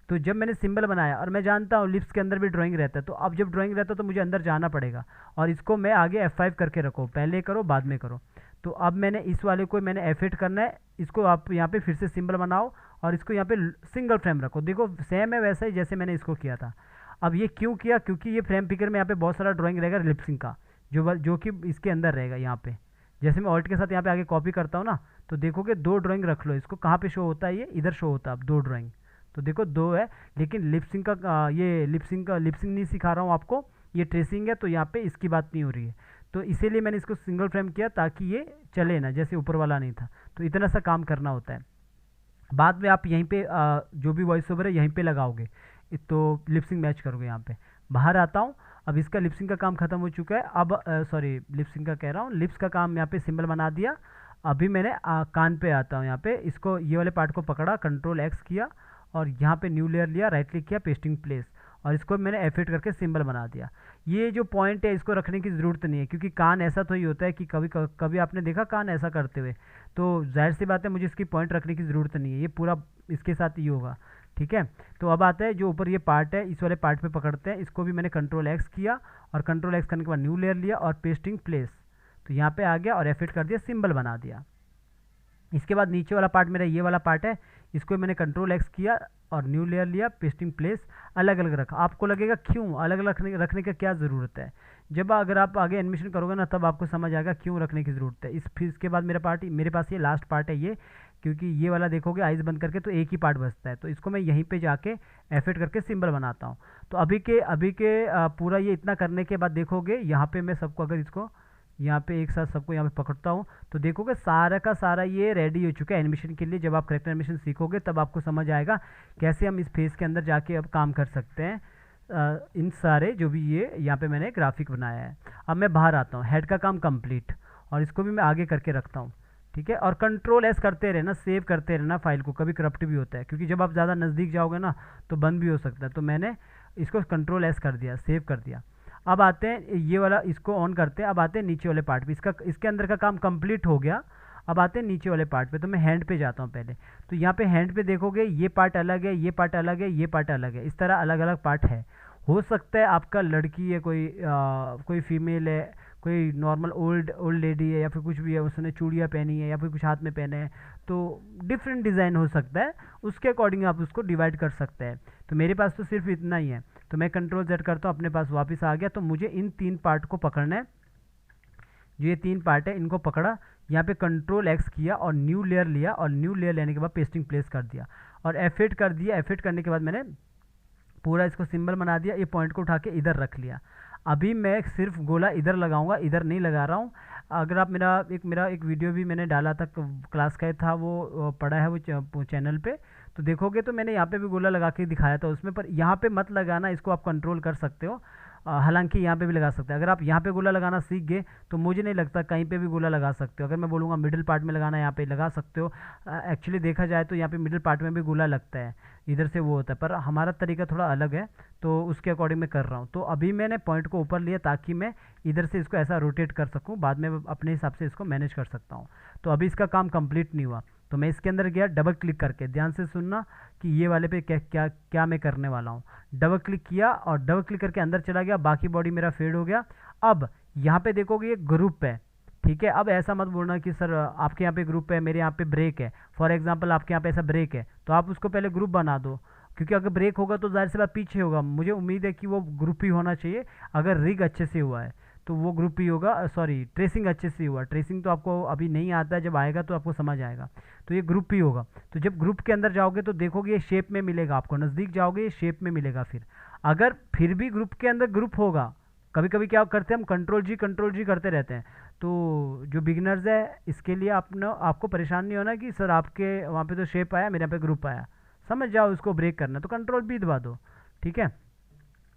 तो जब मैंने सिंबल बनाया, और मैं जानता हूँ लिप्स के अंदर भी ड्राइंग रहता है, तो अब जब ड्राइंग रहता है तो मुझे अंदर जाना पड़ेगा, और इसको मैं आगे F5 करके रखो, पहले करो बाद में करो। तो अब मैंने इस वाले को मैंने F8 करना है, इसको आप यहाँ पे फिर से सिंबल बनाओ और इसको यहाँ पे सिंगल फ्रेम रखो। देखो सेम है वैसा ही जैसे मैंने इसको किया था। अब ये क्यों किया, क्योंकि ये फ्रेम पिकर में यहाँ पे बहुत सारा ड्राइंग रहेगा लिपसिंग का, जो कि इसके अंदर रहेगा यहाँ पे। जैसे मैं ऑल्ट के साथ यहाँ पे आगे कॉपी करता हूँ ना, तो देखोगे 2 ड्राइंग रख लो। इसको कहाँ पे शो होता है, ये इधर शो होता है। अब 2 ड्राइंग, तो देखो 2 है, लेकिन लिपसिंग का ये लिपसिंग नहीं सिखा रहा हूँ आपको, ये ट्रेसिंग है, तो यहाँ पे इसकी बात नहीं हो रही है। तो इसीलिए मैंने इसको सिंगल फ्रेम किया ताकि ये चले ना, जैसे ऊपर वाला नहीं था। तो इतना सा काम करना होता है। बाद में आप यहीं पे जो भी वॉइस ओवर है यहीं पे लगाओगे। तो लिपसिंग मैच करोगे यहाँ पे। बाहर आता हूँ, अब इसका लिपसिंग का काम खत्म हो चुका है। अब सॉरी लिपसिंग का कह रहा हूँ, लिप्स का काम यहाँ पे सिंबल बना दिया। अभी मैंने कान पे आता हूँ, यहाँ पे इसको ये वाले पार्ट को पकड़ा, कंट्रोल एक्स किया और यहाँ पे न्यू लेयर लिया, राइट क्लिक किया, पेस्टिंग प्लेस, और इसको मैंने एफेक्ट करके सिंबल बना दिया। ये जो पॉइंट है इसको रखने की ज़रूरत नहीं है, क्योंकि कान ऐसा तो ही होता है कि कभी कभी आपने देखा कान ऐसा करते हुए, तो जाहिर सी बात है मुझे इसकी पॉइंट रखने की ज़रूरत नहीं है, ये पूरा इसके साथ ही होगा। ठीक है, तो अब आता है जो ऊपर ये पार्ट है, इस वाले पार्ट पे पकड़ते हैं, इसको भी मैंने कंट्रोल एक्स किया और कंट्रोल एक्स करने के बाद न्यू लेयर लिया और पेस्टिंग प्लेस, तो यहाँ पे आ गया और एफेक्ट कर दिया, सिंबल बना दिया। इसके बाद नीचे वाला पार्ट मेरा ये वाला पार्ट है, इसको मैंने कंट्रोल एक्स किया और न्यू लेयर लिया, पेस्टिंग प्लेस, अलग अलग रखा। आपको लगेगा क्यों अलग अलग रखने का क्या ज़रूरत है, जब अगर आप आगे एनिमेशन करोगे ना तब आपको समझ आएगा क्यों रखने की ज़रूरत है। फिर इसके बाद मेरे पास ये लास्ट पार्ट है ये, क्योंकि ये वाला देखोगे आइज़ बंद करके तो एक ही पार्ट बचता है, तो इसको मैं यहीं पे जाके एफेक्ट करके सिंबल बनाता हूँ। तो अभी के पूरा ये इतना करने के बाद देखोगे यहाँ पे मैं सबको अगर इसको यहाँ पे एक साथ सबको यहाँ पे पकड़ता हूँ तो देखोगे सारा का सारा ये रेडी हो चुका है एनिमेशन के लिए। जब आप करेक्टर एनिमेशन सीखोगे तब आपको समझ आएगा कैसे हम इस फेस के अंदर जाके अब काम कर सकते हैं। इन सारे जो भी ये यहाँ पे मैंने ग्राफिक बनाया है। अब मैं बाहर आता हूँ, हेड का काम कंप्लीट, और इसको भी मैं आगे करके रखता हूँ। ठीक है, और कंट्रोल एस करते रहना, सेव करते रहना फाइल को, कभी करप्ट भी होता है क्योंकि जब आप ज़्यादा नज़दीक जाओगे ना तो बंद भी हो सकता है। तो मैंने इसको कंट्रोल एस कर दिया, सेव कर दिया। अब आते हैं ये वाला, इसको ऑन करते हैं। अब आते हैं नीचे वाले पार्ट पे, इसके अंदर का काम कंप्लीट हो गया। अब आते हैं नीचे वाले पार्ट पे, तो मैं हैंड पे जाता हूँ पहले। तो यहाँ पे हैंड पे देखोगे ये पार्ट अलग है, ये पार्ट अलग है, ये पार्ट अलग है, इस तरह अलग अलग पार्ट है। हो सकता है आपका लड़की है, कोई फीमेल है, कोई नॉर्मल ओल्ड लेडी है, या फिर कुछ भी है, उसने चूड़ियाँ पहनी है या फिर कुछ हाथ में पहने हैं, तो डिफरेंट डिज़ाइन हो सकता है, उसके अकॉर्डिंग आप उसको डिवाइड कर सकते हैं। तो मेरे पास तो सिर्फ इतना ही है, तो मैं कंट्रोल जेड करता हूँ, अपने पास वापस आ गया। तो मुझे इन 3 पार्ट को पकड़ना है, जो ये 3 पार्ट है इनको पकड़ा, यहाँ पे कंट्रोल एक्स किया और न्यू लेयर लिया, और न्यू लेयर लेने के बाद पेस्टिंग प्लेस कर दिया और एफेक्ट कर दिया। एफेक्ट करने के बाद मैंने पूरा इसको सिंबल बना दिया, ये पॉइंट को उठा के इधर रख लिया। अभी मैं सिर्फ गोला इधर लगाऊंगा, इधर नहीं लगा रहा हूँ। अगर आप मेरा एक वीडियो भी मैंने डाला था, क्लास का था, वो पड़ा है वो चैनल पे, तो देखोगे तो मैंने यहाँ पे भी गोला लगा के दिखाया था उसमें। पर यहाँ पे मत लगाना, इसको आप कंट्रोल कर सकते हो, हालांकि यहाँ पे भी लगा सकते हैं। अगर आप यहाँ पे गोला लगाना सीख गए तो मुझे नहीं लगता कहीं पे भी गोला लगा सकते हो। अगर मैं बोलूँगा मिडिल पार्ट में लगाना, यहाँ पे लगा सकते हो। एक्चुअली देखा जाए तो यहाँ पे मिडिल पार्ट में भी गोला लगता है, इधर से वो होता है, पर हमारा तरीका थोड़ा अलग है, तो उसके अकॉर्डिंग मैं कर रहा हूँ। तो अभी मैंने पॉइंट को ऊपर लिया ताकि मैं इधर से इसको ऐसा रोटेट कर सकूँ, बाद में अपने हिसाब से इसको मैनेज कर सकता हूँ। तो अभी इसका काम कंप्लीट नहीं हुआ, तो मैं इसके अंदर गया, डबल क्लिक करके, ध्यान से सुनना कि ये वाले पे क्या मैं करने वाला हूँ। डबल क्लिक किया और डबल क्लिक करके अंदर चला गया, बाकी बॉडी मेरा फेड हो गया। अब यहाँ पे देखोगे ये ग्रुप है, ठीक है। अब ऐसा मत बोलना कि सर आपके यहाँ पे ग्रुप है, मेरे यहाँ पे ब्रेक है। फॉर एग्जांपल आपके यहाँ पे ऐसा ब्रेक है, तो आप उसको पहले ग्रुप बना दो, क्योंकि अगर ब्रेक होगा तो जाहिर सी बात पीछे होगा। मुझे उम्मीद है कि वो ग्रुप ही होना चाहिए। अगर रिग अच्छे से हुआ है तो वो ग्रुप ही होगा, सॉरी ट्रेसिंग अच्छे से हुआ। ट्रेसिंग तो आपको अभी नहीं आता है, जब आएगा तो आपको समझ आएगा। तो ये ग्रुप ही होगा। तो जब ग्रुप के अंदर जाओगे तो देखोगे ये शेप में मिलेगा आपको, नज़दीक जाओगे ये शेप में मिलेगा। फिर अगर फिर भी ग्रुप के अंदर ग्रुप होगा, कभी कभी क्या करते हैं हम कंट्रोल जी करते रहते हैं। तो जो बिगिनर्स है इसके लिए आपको परेशान नहीं होना कि सर आपके वहाँ पे तो शेप आया, मेरे यहाँ पे ग्रुप आया। समझ जाओ, उसको ब्रेक करना तो कंट्रोल भी दबा दो, ठीक है।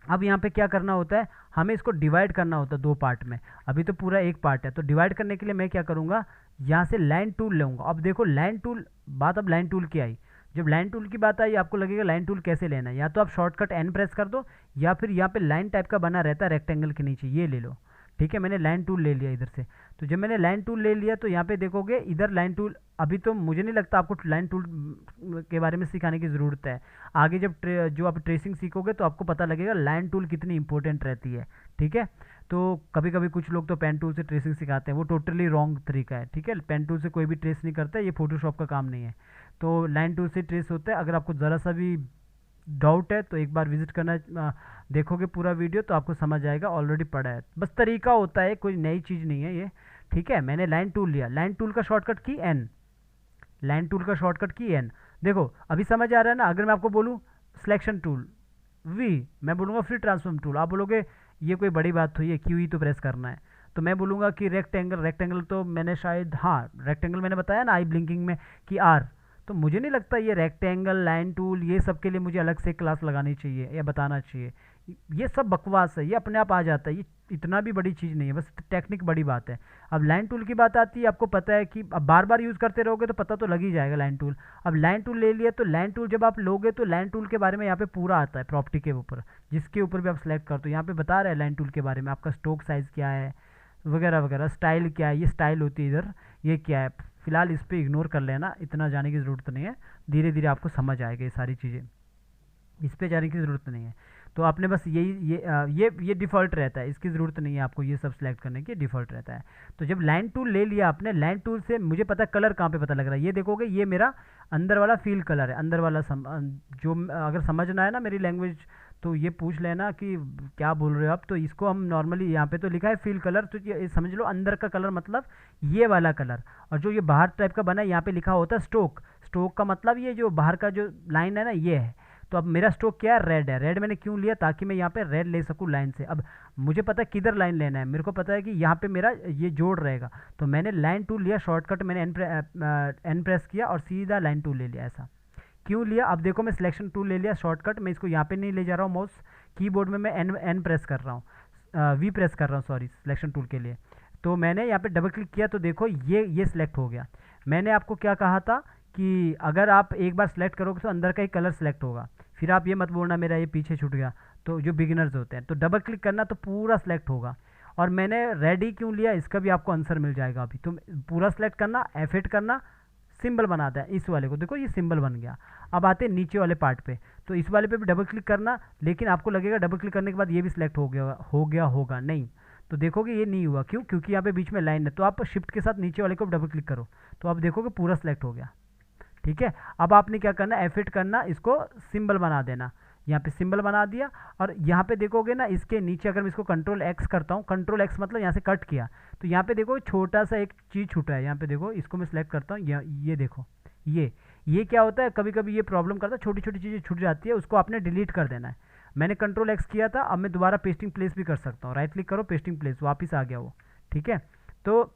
अब यहाँ पे क्या करना होता है, हमें इसको डिवाइड करना होता है 2 पार्ट में। अभी तो पूरा एक पार्ट है, तो डिवाइड करने के लिए मैं क्या करूँगा, यहाँ से लाइन टूल लूँगा। अब देखो लाइन टूल बात, अब लाइन टूल की आई। जब लाइन टूल की बात आई, आपको लगेगा लाइन टूल कैसे लेना है। या तो आप शॉर्टकट एन प्रेस कर दो, या फिर यहाँ पे लाइन टाइप का बना रहता है रेक्टेंगल के नीचे, ये ले लो, ठीक है। मैंने लाइन टूल ले लिया इधर से। तो जब मैंने लाइन टूल ले लिया तो यहाँ पे देखोगे इधर लाइन टूल, अभी तो मुझे नहीं लगता आपको लाइन टूल के बारे में सिखाने की ज़रूरत है। आगे जब जो आप ट्रेसिंग सीखोगे तो आपको पता लगेगा लाइन टूल कितनी इंपॉर्टेंट रहती है, ठीक है। तो कभी कभी कुछ लोग तो पेन टूल से ट्रेसिंग सिखाते हैं, वो टोटली रॉन्ग तरीका है, ठीक है। पेन टूल से कोई भी ट्रेस नहीं करता है, ये फोटोशॉप का काम नहीं है। तो लाइन टूल से ट्रेस होता है। अगर आपको ज़रा सा भी डाउट है तो एक बार विजिट करना, देखोगे पूरा वीडियो तो आपको समझ आएगा, ऑलरेडी पड़ा है। बस तरीका होता है, कोई नई चीज़ नहीं है ये, ठीक है। मैंने लाइन टूल लिया, लाइन टूल का शॉर्टकट की एन, लाइन टूल का शॉर्टकट की एन। देखो अभी समझ आ रहा है ना। अगर मैं आपको बोलूँ सिलेक्शन टूल वी, मैं बोलूँगा फ्री ट्रांसफॉर्म टूल, आप बोलोगे ये कोई बड़ी बात हुई है, क्यू ही तो प्रेस करना है। तो मैं बोलूँगा कि रेक्टेंगल तो मैंने शायद, हाँ रेक्टेंगल मैंने बताया ना आई ब्लिंकिंग में कि आर, तो मुझे नहीं लगता ये रेक्टेंगल, लाइन टूल, ये सब के लिए मुझे अलग से क्लास लगानी चाहिए या बताना चाहिए। ये सब बकवास है, ये अपने आप आ जाता है, ये इतना भी बड़ी चीज़ नहीं है, बस टेक्निक बड़ी बात है। अब लाइन टूल की बात आती है, आपको पता है कि अब बार बार यूज़ करते रहोगे तो पता तो लग ही जाएगा लाइन टूल। अब लाइन टूल ले लिया तो लाइन टूल जब आप लोगे तो लाइन टूल के बारे में यहाँ पे पूरा आता है प्रॉपर्टी के ऊपर, जिसके ऊपर भी आप सेलेक्ट करते हो यहाँ पे बता रहा है लाइन टूल के बारे में, आपका स्ट्रोक साइज़ क्या है वगैरह वगैरह, स्टाइल क्या है, ये स्टाइल होती है इधर, ये क्या है। फिलहाल इस पर इग्नोर कर लेना, इतना जाने की ज़रूरत नहीं है, धीरे धीरे आपको समझ आएगा ये सारी चीज़ें, इस पे जाने की ज़रूरत नहीं है। तो आपने बस यही ये डिफ़ॉल्ट रहता है, इसकी ज़रूरत नहीं है आपको ये सब सेलेक्ट करने की, डिफ़ॉल्ट रहता है। तो जब लाइन टूल ले लिया आपने, लाइन टूल से मुझे पता कलर कहाँ पे पता लग रहा है, ये देखोगे ये मेरा अंदर वाला फील कलर है, अंदर वाला जो अगर समझना है ना मेरी लैंग्वेज तो ये पूछ लेना कि क्या बोल रहे हो आप। तो इसको हम नॉर्मली यहाँ पे तो लिखा है फील कलर, तो ये समझ लो अंदर का कलर मतलब ये वाला कलर। और जो ये बाहर टाइप का बना है यहाँ पे लिखा होता है स्ट्रोक, स्ट्रोक का मतलब ये जो बाहर का जो लाइन है ना ये है। तो अब मेरा स्ट्रोक क्या है, रेड है। रेड मैंने क्यों लिया, ताकि मैं यहाँ पे रेड ले सकूँ लाइन से। अब मुझे पता है किधर लाइन लेना है, मेरे को पता है कि यहाँ पे मेरा ये जोड़ रहेगा, तो मैंने लाइन टूल लिया, शॉर्टकट मैंने एन प्रेस किया और सीधा लाइन टूल ले लिया। ऐसा क्यों लिया, अब देखो मैं सिलेक्शन टूल ले लिया शॉर्टकट, मैं इसको यहाँ पे नहीं ले जा रहा हूँ माउस, कीबोर्ड में मैं एन प्रेस कर रहा हूँ, वी प्रेस कर रहा हूँ सॉरी, सिलेक्शन टूल के लिए। तो मैंने यहाँ पे डबल क्लिक किया तो देखो ये सिलेक्ट हो गया। मैंने आपको क्या कहा था कि अगर आप एक बार सेलेक्ट करोगे तो अंदर का ही कलर सेलेक्ट होगा, फिर आप ये मत बोलना मेरा ये पीछे छूट गया। तो जो बिगिनर्स होते हैं तो डबल क्लिक करना तो पूरा सेलेक्ट होगा। और मैंने रेडी क्यों लिया इसका भी आपको आंसर मिल जाएगा अभी। तो पूरा सेलेक्ट करना, एफिट करना, सिंबल बनाता है इस वाले को, देखो ये सिंबल बन गया। अब आते हैं नीचे वाले पार्ट पे, तो इस वाले पे भी डबल क्लिक करना, लेकिन आपको लगेगा डबल क्लिक करने के बाद ये भी सिलेक्ट हो गया होगा, नहीं। तो देखोगे ये नहीं हुआ, क्यों, क्योंकि यहाँ पे बीच में लाइन है। तो आप शिफ्ट के साथ नीचे वाले को डबल क्लिक करो तो आप देखोगे पूरा सिलेक्ट हो गया। ठीक है, अब आपने क्या करना, एफिट करना, इसको सिंबल बना देना, यहाँ पे सिंबल बना दिया। और यहाँ पे देखोगे ना इसके नीचे अगर मैं इसको कंट्रोल एक्स करता हूँ, कंट्रोल एक्स मतलब यहाँ से कट किया, तो यहाँ पे देखो छोटा सा एक चीज़ छूटा है, यहाँ पे देखो, इसको मैं सिलेक्ट करता हूँ, ये देखो ये क्या होता है, कभी कभी ये प्रॉब्लम करता है, छोटी छोटी चीज़ें छूट जाती है, उसको आपने डिलीट कर देना है। मैंने कंट्रोल एक्स किया था, अब मैं दोबारा पेस्टिंग प्लेस भी कर सकता हूँ, राइट क्लिक करो पेस्टिंग प्लेस, वापस आ गया वो। ठीक है, तो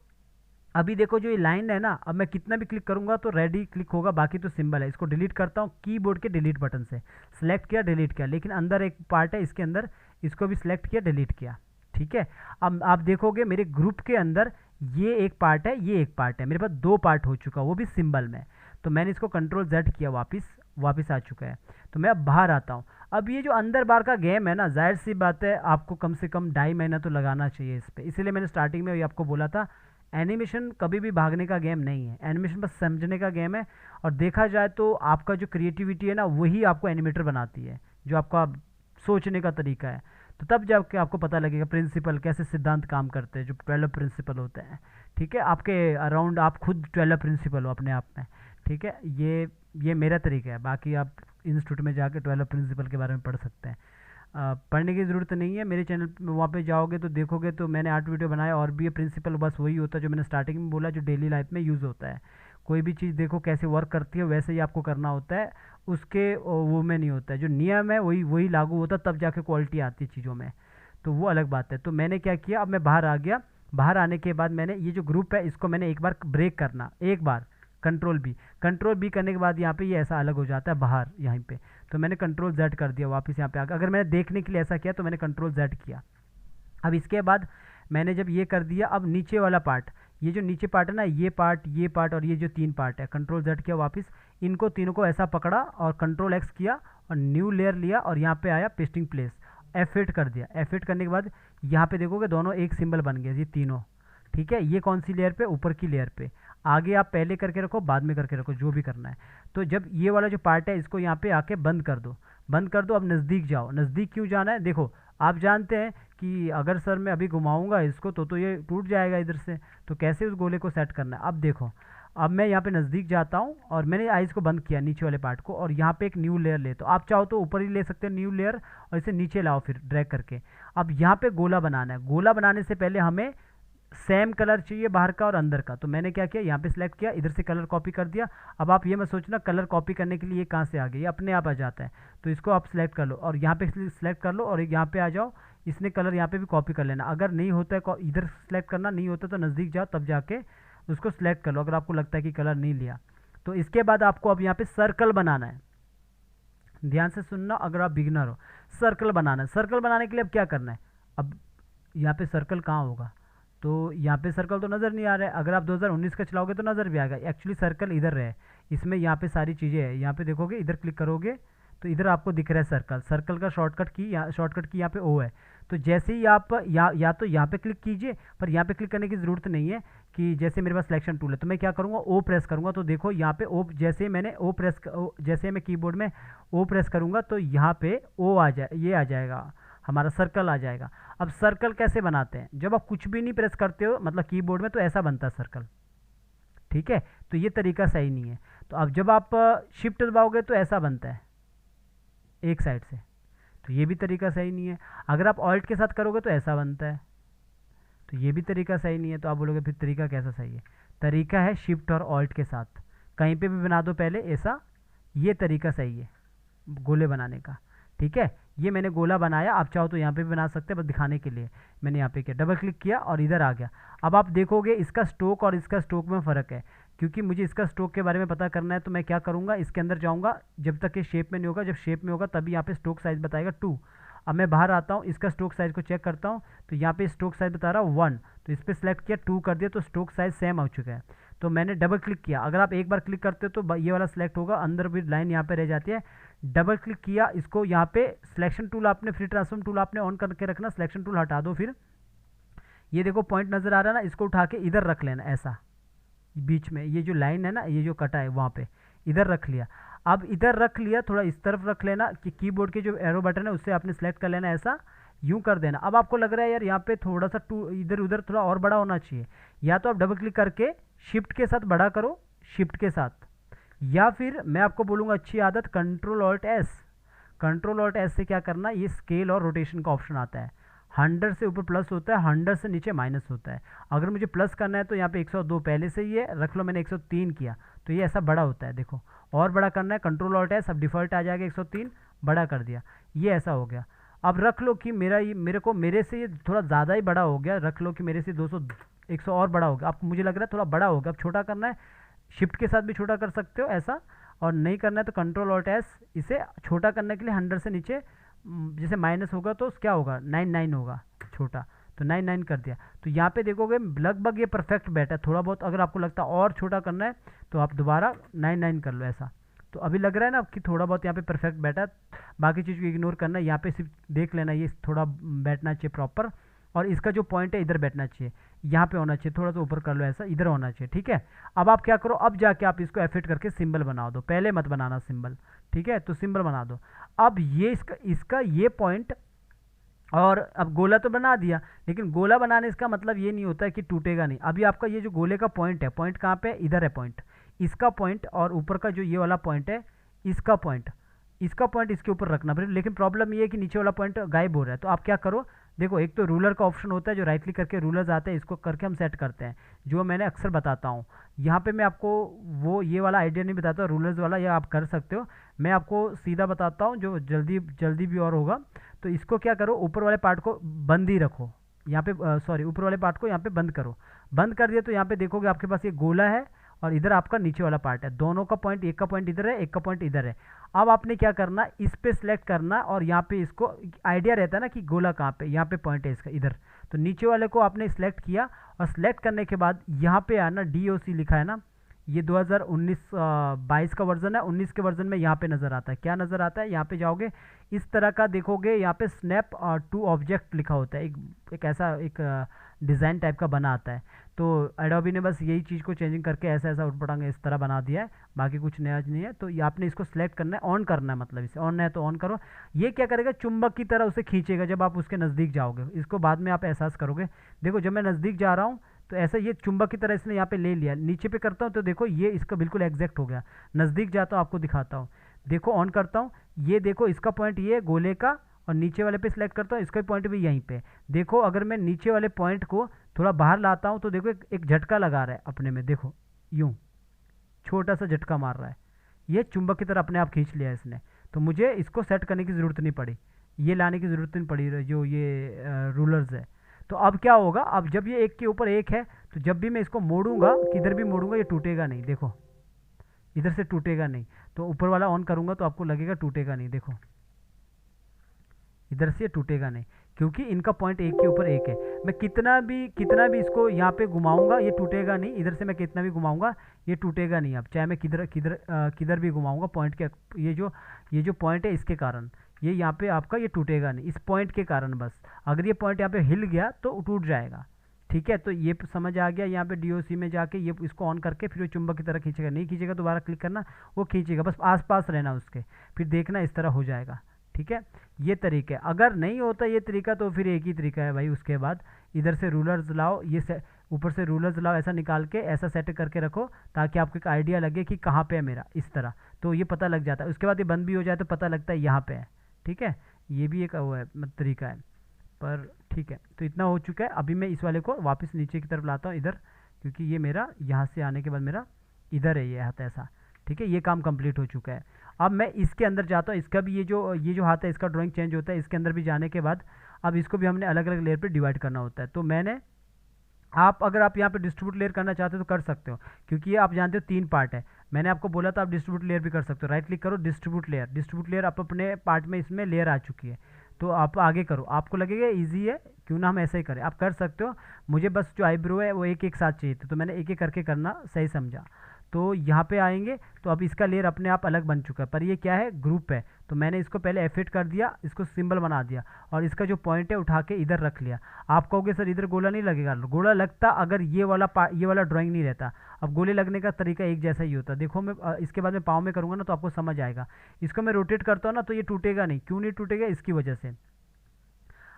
अभी देखो जो ये लाइन है ना, अब मैं कितना भी क्लिक करूंगा तो रेडी क्लिक होगा, बाकी तो सिंबल है। इसको डिलीट करता हूँ कीबोर्ड के डिलीट बटन से, सिलेक्ट किया डिलीट किया, लेकिन अंदर एक पार्ट है इसके अंदर, इसको भी सिलेक्ट किया डिलीट किया। ठीक है, अब आप देखोगे मेरे ग्रुप के अंदर ये एक पार्ट है, ये एक पार्ट है, मेरे पास दो पार्ट हो चुका, वो भी सिंबल में। तो मैंने इसको कंट्रोल जेड किया, वापस आ चुका है। तो मैं अब बाहर आता हूँ। अब ये जो अंदर बाहर का गेम है ना, जाहिर सी बात है आपको कम से कम 2.5 महीना तो लगाना चाहिए इस पर, इसीलिए मैंने स्टार्टिंग में आपको बोला था एनिमेशन कभी भी भागने का गेम नहीं है, एनिमेशन बस समझने का गेम है। और देखा जाए तो आपका जो क्रिएटिविटी है ना वही आपको एनिमेटर बनाती है, जो आपका सोचने का तरीका है। तो तब जाके आपको पता लगेगा प्रिंसिपल कैसे, सिद्धांत काम करते हैं, जो 12 प्रिंसिपल होते हैं। ठीक है, आपके अराउंड आप खुद 12 प्रिंसिपल हो अपने आप में। ठीक है, ये मेरा तरीका है, बाकी आप इंस्टीट्यूट में जाके 12 प्रिंसिपल के बारे में पढ़ सकते हैं। पढ़ने की ज़रूरत नहीं है, मेरे चैनल पे वहाँ पे जाओगे तो देखोगे तो मैंने 8 वीडियो बनाया, और भी ये प्रिंसिपल बस वही होता है जो मैंने स्टार्टिंग में बोला, जो डेली लाइफ में यूज़ होता है। कोई भी चीज़ देखो कैसे वर्क करती है वैसे ही आपको करना होता है, उसके वो में नहीं होता है, जो नियम है वही वही लागू होता है, तब जाके क्वालिटी आती है चीज़ों में। तो वो अलग बात है। तो मैंने क्या किया, अब मैं बाहर आ गया, बाहर आने के बाद मैंने ये जो ग्रुप है इसको मैंने एक बार ब्रेक करना, एक बार कंट्रोल बी करने के बाद यहाँ पे ये ऐसा अलग हो जाता है बाहर यहाँ पे। तो मैंने कंट्रोल जेड कर दिया, वापस यहाँ पे आ गया। अगर मैंने देखने के लिए ऐसा किया तो मैंने कंट्रोल जेड किया। अब इसके बाद मैंने जब ये कर दिया, अब नीचे वाला पार्ट, ये जो नीचे पार्ट है ना, ये पार्ट और ये जो 3 पार्ट है, कंट्रोल जेड किया वापस, इनको तीनों को ऐसा पकड़ा और कंट्रोल एक्स किया और न्यू लेयर लिया और यहाँ पे आया पेस्टिंग प्लेस, एफ8 कर दिया। एफ8 करने के बाद यहाँ पे देखोगे दोनों एक सिंबल बन गया, ये तीनों। ठीक है, ये कौन सी लेयर पे, ऊपर की लेयर पे। आगे आप पहले करके रखो, बाद में करके रखो, जो भी करना है। तो जब ये वाला जो पार्ट है इसको यहाँ पे आके बंद कर दो, बंद कर दो। अब नज़दीक जाओ, नज़दीक क्यों जाना है, देखो आप जानते हैं कि अगर सर मैं अभी घुमाऊंगा इसको तो ये टूट जाएगा इधर से, तो कैसे उस गोले को सेट करना है। अब देखो, अब मैं यहाँ पे नज़दीक जाता हूँ और मैंने आइज़ को बंद किया नीचे वाले पार्ट को, और यहाँ पे एक न्यू लेयर ले, तो आप चाहो तो ऊपर ही ले सकते हैं न्यू लेयर, और इसे नीचे लाओ फिर ड्रैग करके। अब यहाँ पे गोला बनाना है, गोला बनाने से पहले हमें सेम कलर चाहिए बाहर का और अंदर का। तो मैंने क्या किया, यहाँ पे सिलेक्ट किया, इधर से कलर कॉपी कर दिया। अब आप ये मत सोचना कलर कॉपी करने के लिए ये कहाँ से आ गया, ये अपने आप आ जाता है। तो इसको आप सिलेक्ट कर लो और यहाँ पे सिलेक्ट कर लो और यहाँ पे आ जाओ, इसने कलर यहाँ पे भी कॉपी कर लेना। अगर नहीं होता है इधर सेलेक्ट करना, नहीं होता तो नज़दीक जाओ, तब जाके उसको सिलेक्ट कर लो, अगर आपको लगता है कि कलर नहीं लिया। तो इसके बाद आपको अब यहाँ पे सर्कल बनाना है। ध्यान से सुनना अगर आप बिगिनर हो। सर्कल बनाना है। सर्कल बनाने के लिए अब क्या करना है, अब यहाँ पे सर्कल कहाँ होगा, तो यहाँ पे सर्कल तो नज़र नहीं आ रहा है। अगर आप 2019 का चलाओगे तो नज़र भी आएगा। एक्चुअली सर्कल इधर है, इसमें यहाँ पे सारी चीज़ें हैं। यहाँ पे देखोगे, इधर क्लिक करोगे तो इधर आपको दिख रहा है सर्कल। सर्कल का शॉर्टकट की यहाँ पे ओ है। तो जैसे ही आप या तो यहाँ पे क्लिक कीजिए, पर यहाँ पे क्लिक करने की ज़रूरत नहीं है। कि जैसे मेरे पास सिलेक्शन टूल है तो मैं क्या करूँगा, ओ प्रेस करूँगा। तो देखो यहाँ पे ओ, जैसे ही मैंने जैसे मैं कीबोर्ड में ओ प्रेस करूँगा तो यहाँ पे ओ आ जाए, ये आ जाएगा, हमारा सर्कल आ जाएगा। अब सर्कल कैसे बनाते हैं, जब आप कुछ भी नहीं प्रेस करते हो मतलब कीबोर्ड में, तो ऐसा बनता है सर्कल। ठीक है, तो ये तरीका सही नहीं है। तो अब जब आप शिफ्ट दबाओगे तो ऐसा बनता है एक साइड से, तो ये भी तरीका सही नहीं है। अगर आप ऑल्ट के साथ करोगे तो ऐसा बनता है, तो ये भी तरीका सही नहीं है। तो आप बोलोगे फिर तरीका कैसा सही है, तरीका है शिफ्ट और ऑल्ट के साथ, कहीं पे भी बना दो पहले ऐसा, ये तरीका सही है गोले बनाने का। ठीक है, ये मैंने गोला बनाया, आप चाहो तो यहाँ पे भी बना सकते हैं, बस दिखाने के लिए मैंने यहाँ पे किया, डबल क्लिक किया और इधर आ गया। अब आप देखोगे इसका स्ट्रोक और इसका स्ट्रोक में फ़र्क है। क्योंकि मुझे इसका स्ट्रोक के बारे में पता करना है तो मैं क्या करूँगा, इसके अंदर जाऊँगा, जब तक ये शेप में नहीं होगा, जब शेप में होगा तभी यहाँ पे स्ट्रोक साइज़ बताएगा 2। अब मैं बाहर आता हूँ, इसका स्ट्रोक साइज़ को चेक करता हूँ, तो यहाँ पे स्ट्रोक साइज़ बता रहा हूँ 1, तो इस पर सेलेक्ट किया, 2 कर दिया, तो स्ट्रोक साइज़ सेम हो चुका है। तो मैंने डबल क्लिक किया, अगर आप एक बार क्लिक करते हो तो ये वाला सिलेक्ट होगा, अंदर भी लाइन यहाँ पे रह जाती है। डबल क्लिक किया, इसको यहाँ पे सिलेक्शन टूल आपने, फ्री ट्रांसफॉर्म टूल आपने ऑन करके रखना, सिलेक्शन टूल हटा दो। फिर ये देखो पॉइंट नज़र आ रहा है ना, इसको उठा के इधर रख लेना ऐसा, बीच में ये जो लाइन है ना, ये जो कटा है वहाँ पे इधर रख लिया। अब इधर रख लिया, थोड़ा इस तरफ रख लेना कि कीबोर्ड के जो एरो बटन है उससे आपने सेलेक्ट कर लेना, ऐसा यूं कर देना। अब आपको लग रहा है यार यहाँ पे थोड़ा सा इधर उधर थोड़ा और बड़ा होना चाहिए, या तो आप डबल क्लिक करके शिफ्ट के साथ बड़ा करो, शिफ्ट के साथ, या फिर मैं आपको बोलूँगा अच्छी आदत control alt S. Control alt S से क्या करना, ये स्केल और रोटेशन का ऑप्शन आता है। 100 से ऊपर प्लस होता है, 100 से नीचे माइनस होता है। अगर मुझे प्लस करना है तो यहाँ पे 102 पहले से ही है, रख लो, मैंने 103 किया तो ये ऐसा बड़ा होता है। देखो और बड़ा करना है, कंट्रोल ऑल्ट एस, अब डिफ़ॉल्ट आ जाएगा 103, बड़ा कर दिया, ये ऐसा हो गया। अब रख लो कि मेरे से ये थोड़ा ज़्यादा ही बड़ा हो गया, रख लो कि मेरे से 200 100 और बड़ा हो गया। आपको मुझे लग रहा है थोड़ा बड़ा हो गया, अब छोटा करना है, शिफ्ट के साथ भी छोटा कर सकते हो ऐसा, और नहीं करना है तो कंट्रोल ऑल्ट एस। इसे छोटा करने के लिए 100 से नीचे जैसे माइनस होगा तो क्या होगा, 99 होगा छोटा, तो 99 कर दिया। तो यहाँ पे देखोगे लगभग ये परफेक्ट बैठा है। थोड़ा बहुत अगर आपको लगता है और छोटा करना है तो आप दोबारा 99 कर लो ऐसा। तो अभी लग रहा है ना कि थोड़ा बहुत यहाँ पे परफेक्ट बैठा है, बाकी चीज़ को इग्नोर करना है, यहाँ पे सिर्फ देख लेना ये थोड़ा बैठना चाहिए प्रॉपर, और इसका जो पॉइंट है इधर बैठना चाहिए, यहाँ पे होना चाहिए, थोड़ा सा ऊपर कर लो ऐसा, इधर होना चाहिए। ठीक है, अब आप क्या करो, अब जाके आप इसको एफिट करके सिंबल बना दो, पहले मत बनाना सिंबल। ठीक है, तो सिंबल बना दो। अब ये इसका ये पॉइंट, और अब गोला तो बना दिया, लेकिन गोला बनाने इसका मतलब ये नहीं होता है कि टूटेगा नहीं। अभी आपका ये जो गोले का पॉइंट है, पॉइंट कहाँ पे, इधर है पॉइंट, इसका पॉइंट, और ऊपर का जो ये वाला पॉइंट है इसका पॉइंट, इसका पॉइंट इसके ऊपर रखना पड़ेगा। लेकिन प्रॉब्लम ये है कि नीचे वाला पॉइंट गायब हो रहा है। तो आप क्या करो, देखो एक तो रूलर का ऑप्शन होता है, जो राइट क्लिक करके रूलर्स आते हैं, इसको करके हम सेट करते हैं, जो मैंने अक्सर बताता हूँ। यहाँ पे मैं आपको वो ये वाला आइडिया नहीं बताता, रूलर्स वाला ये आप कर सकते हो, मैं आपको सीधा बताता हूँ जो जल्दी जल्दी भी और होगा। तो इसको क्या करो, ऊपर वाले पार्ट को बंद ही रखो, यहाँ पे सॉरी ऊपर वाले पार्ट को यहाँ पे बंद करो। बंद कर दिया तो यहाँ पे देखोगे आपके पास ये गोला है, और इधर आपका नीचे वाला पार्ट है, दोनों का पॉइंट, एक का पॉइंट इधर है, एक का पॉइंट इधर है। अब आपने क्या करना, इस पे सिलेक्ट करना, और यहाँ पे इसको आइडिया रहता है ना कि गोला कहाँ पे, यहाँ पे पॉइंट है इसका इधर, तो नीचे वाले को आपने सिलेक्ट किया, और सिलेक्ट करने के बाद यहाँ पे आना, DOC लिखा है ना, ये 2019-22 का वर्जन है, 19 के वर्जन में यहाँ पे नज़र आता है, क्या नज़र आता है, यहाँ पे जाओगे इस तरह का देखोगे, यहाँ पे स्नैप टू ऑब्जेक्ट लिखा होता है, एक ऐसा एक डिज़ाइन टाइप का बना आता है। तो एडोबी ने बस यही चीज़ को चेंजिंग करके ऐसा ऐसा उठपटांग इस तरह बना दिया है, बाकी कुछ नया नहीं है। तो ये आपने इसको सिलेक्ट करना है, ऑन करना है, मतलब इसे ऑन है तो ऑन करो। ये क्या करेगा, चुंबक की तरह उसे खींचेगा जब आप उसके नज़दीक जाओगे, इसको बाद में आप एहसास करोगे। देखो जब मैं नज़दीक जा रहा हूँ तो ऐसा ये चुंबक की तरह इसने यहाँ पे ले लिया, नीचे पे करता हूँ तो देखो ये इसका बिल्कुल एग्जैक्ट हो गया। नज़दीक जाता हूँ आपको दिखाता हूँ, देखो ऑन करता हूँ, ये देखो इसका पॉइंट ये गोले का, और नीचे वाले पे सिलेक्ट करता हूँ, इसका पॉइंट भी यहीं पे। देखो अगर मैं नीचे वाले पॉइंट को थोड़ा बाहर लाता हूँ तो देखो एक झटका लगा रहा है अपने में, देखो यूं छोटा सा झटका मार रहा है, ये चुंबक की तरह अपने आप खींच लिया इसने। तो मुझे इसको सेट करने की ज़रूरत नहीं पड़ी, ये लाने की ज़रूरत नहीं पड़ी, जो ये रूलर्स है। तो अब क्या होगा, अब जब ये एक के ऊपर एक है तो जब भी मैं इसको मोड़ूंगा, किधर भी मोड़ूंगा ये टूटेगा नहीं। देखो इधर से टूटेगा नहीं। तो ऊपर वाला ऑन करूँगा तो आपको लगेगा टूटेगा नहीं, देखो इधर से टूटेगा नहीं, क्योंकि इनका पॉइंट एक के ऊपर एक है। मैं कितना भी इसको यहाँ पे घुमाऊंगा ये टूटेगा नहीं, इधर से मैं कितना भी घुमाऊंगा ये टूटेगा नहीं। अब चाहे मैं किधर किधर किधर भी घुमाऊंगा पॉइंट के, ये जो पॉइंट है इसके कारण ये यहाँ पे आपका ये टूटेगा नहीं, इस पॉइंट के कारण बस। अगर ये पॉइंट यहाँ पे हिल गया तो टूट जाएगा। ठीक है, तो ये समझ आ गया। यहाँ पे डीओसी में जाके ये इसको ऑन करके फिर वो चुंबक की तरह खींचेगा, नहीं खींचेगा दोबारा क्लिक करना, वो खींचेगा, बस आसपास रहना उसके, फिर देखना इस तरह हो जाएगा। ठीक है, ये तरीका है। अगर नहीं होता ये तरीका तो फिर एक ही तरीका है भाई, उसके बाद इधर से रूलर्स लाओ, ये ऊपर से रूलर्स लाओ, ऐसा निकाल के ऐसा सेट करके रखो ताकि आपको एक आइडिया लगे कि कहाँ पे है मेरा, इस तरह तो ये पता लग जाता है। उसके बाद ये बंद भी हो जाए तो पता लगता है यहाँ पे है। ठीक है, ये भी एक वो है तरीका है, पर ठीक है। तो इतना हो चुका है। अभी मैं इस वाले को वापस नीचे की तरफ लाता हूँ इधर, क्योंकि ये मेरा यहाँ से आने के बाद मेरा इधर है ये हाथ ऐसा। ठीक है, ये काम कंप्लीट हो चुका है। अब मैं इसके अंदर जाता हूँ, इसका भी ये जो हाथ है इसका ड्राइंग चेंज होता है। इसके अंदर भी जाने के बाद अब इसको भी हमने अलग अलग लेयर पे डिवाइड करना होता है। तो मैंने अगर आप यहाँ पे डिस्ट्रीब्यूट लेयर करना चाहते हो तो कर सकते हो, क्योंकि ये आप जानते हो 3 पार्ट है। मैंने आपको बोला था आप डिस्ट्रीब्यूट लेयर भी कर सकते हो। राइट क्लिक करो, डिस्ट्रीब्यूट लेयर आप अपने पार्ट में इसमें लेयर आ चुकी है, तो आप आगे करो। आपको लगेगा ईजी है, क्यों ना हम ऐसे ही करें, आप कर सकते हो। मुझे बस जो आईब्रो है वो एक एक साथ चाहिए थे, तो मैंने एक एक करके करना सही समझा। तो यहाँ पे आएंगे तो अब इसका लेयर अपने आप अलग बन चुका है, पर ये क्या है, ग्रुप है। तो मैंने इसको पहले एफिट कर दिया, इसको सिंबल बना दिया और इसका जो पॉइंट है उठा के इधर रख लिया। आप कहोगे सर इधर गोला नहीं लगेगा, गोला लगता अगर ये वाला ड्राइंग नहीं रहता। अब गोले लगने का तरीका एक जैसा ही होता है। देखो मैं इसके बाद में पाँव में करूँगा ना तो आपको समझ आएगा। इसको मैं रोटेट करता हूँ ना तो ये टूटेगा नहीं, क्यों नहीं टूटेगा, इसकी वजह से।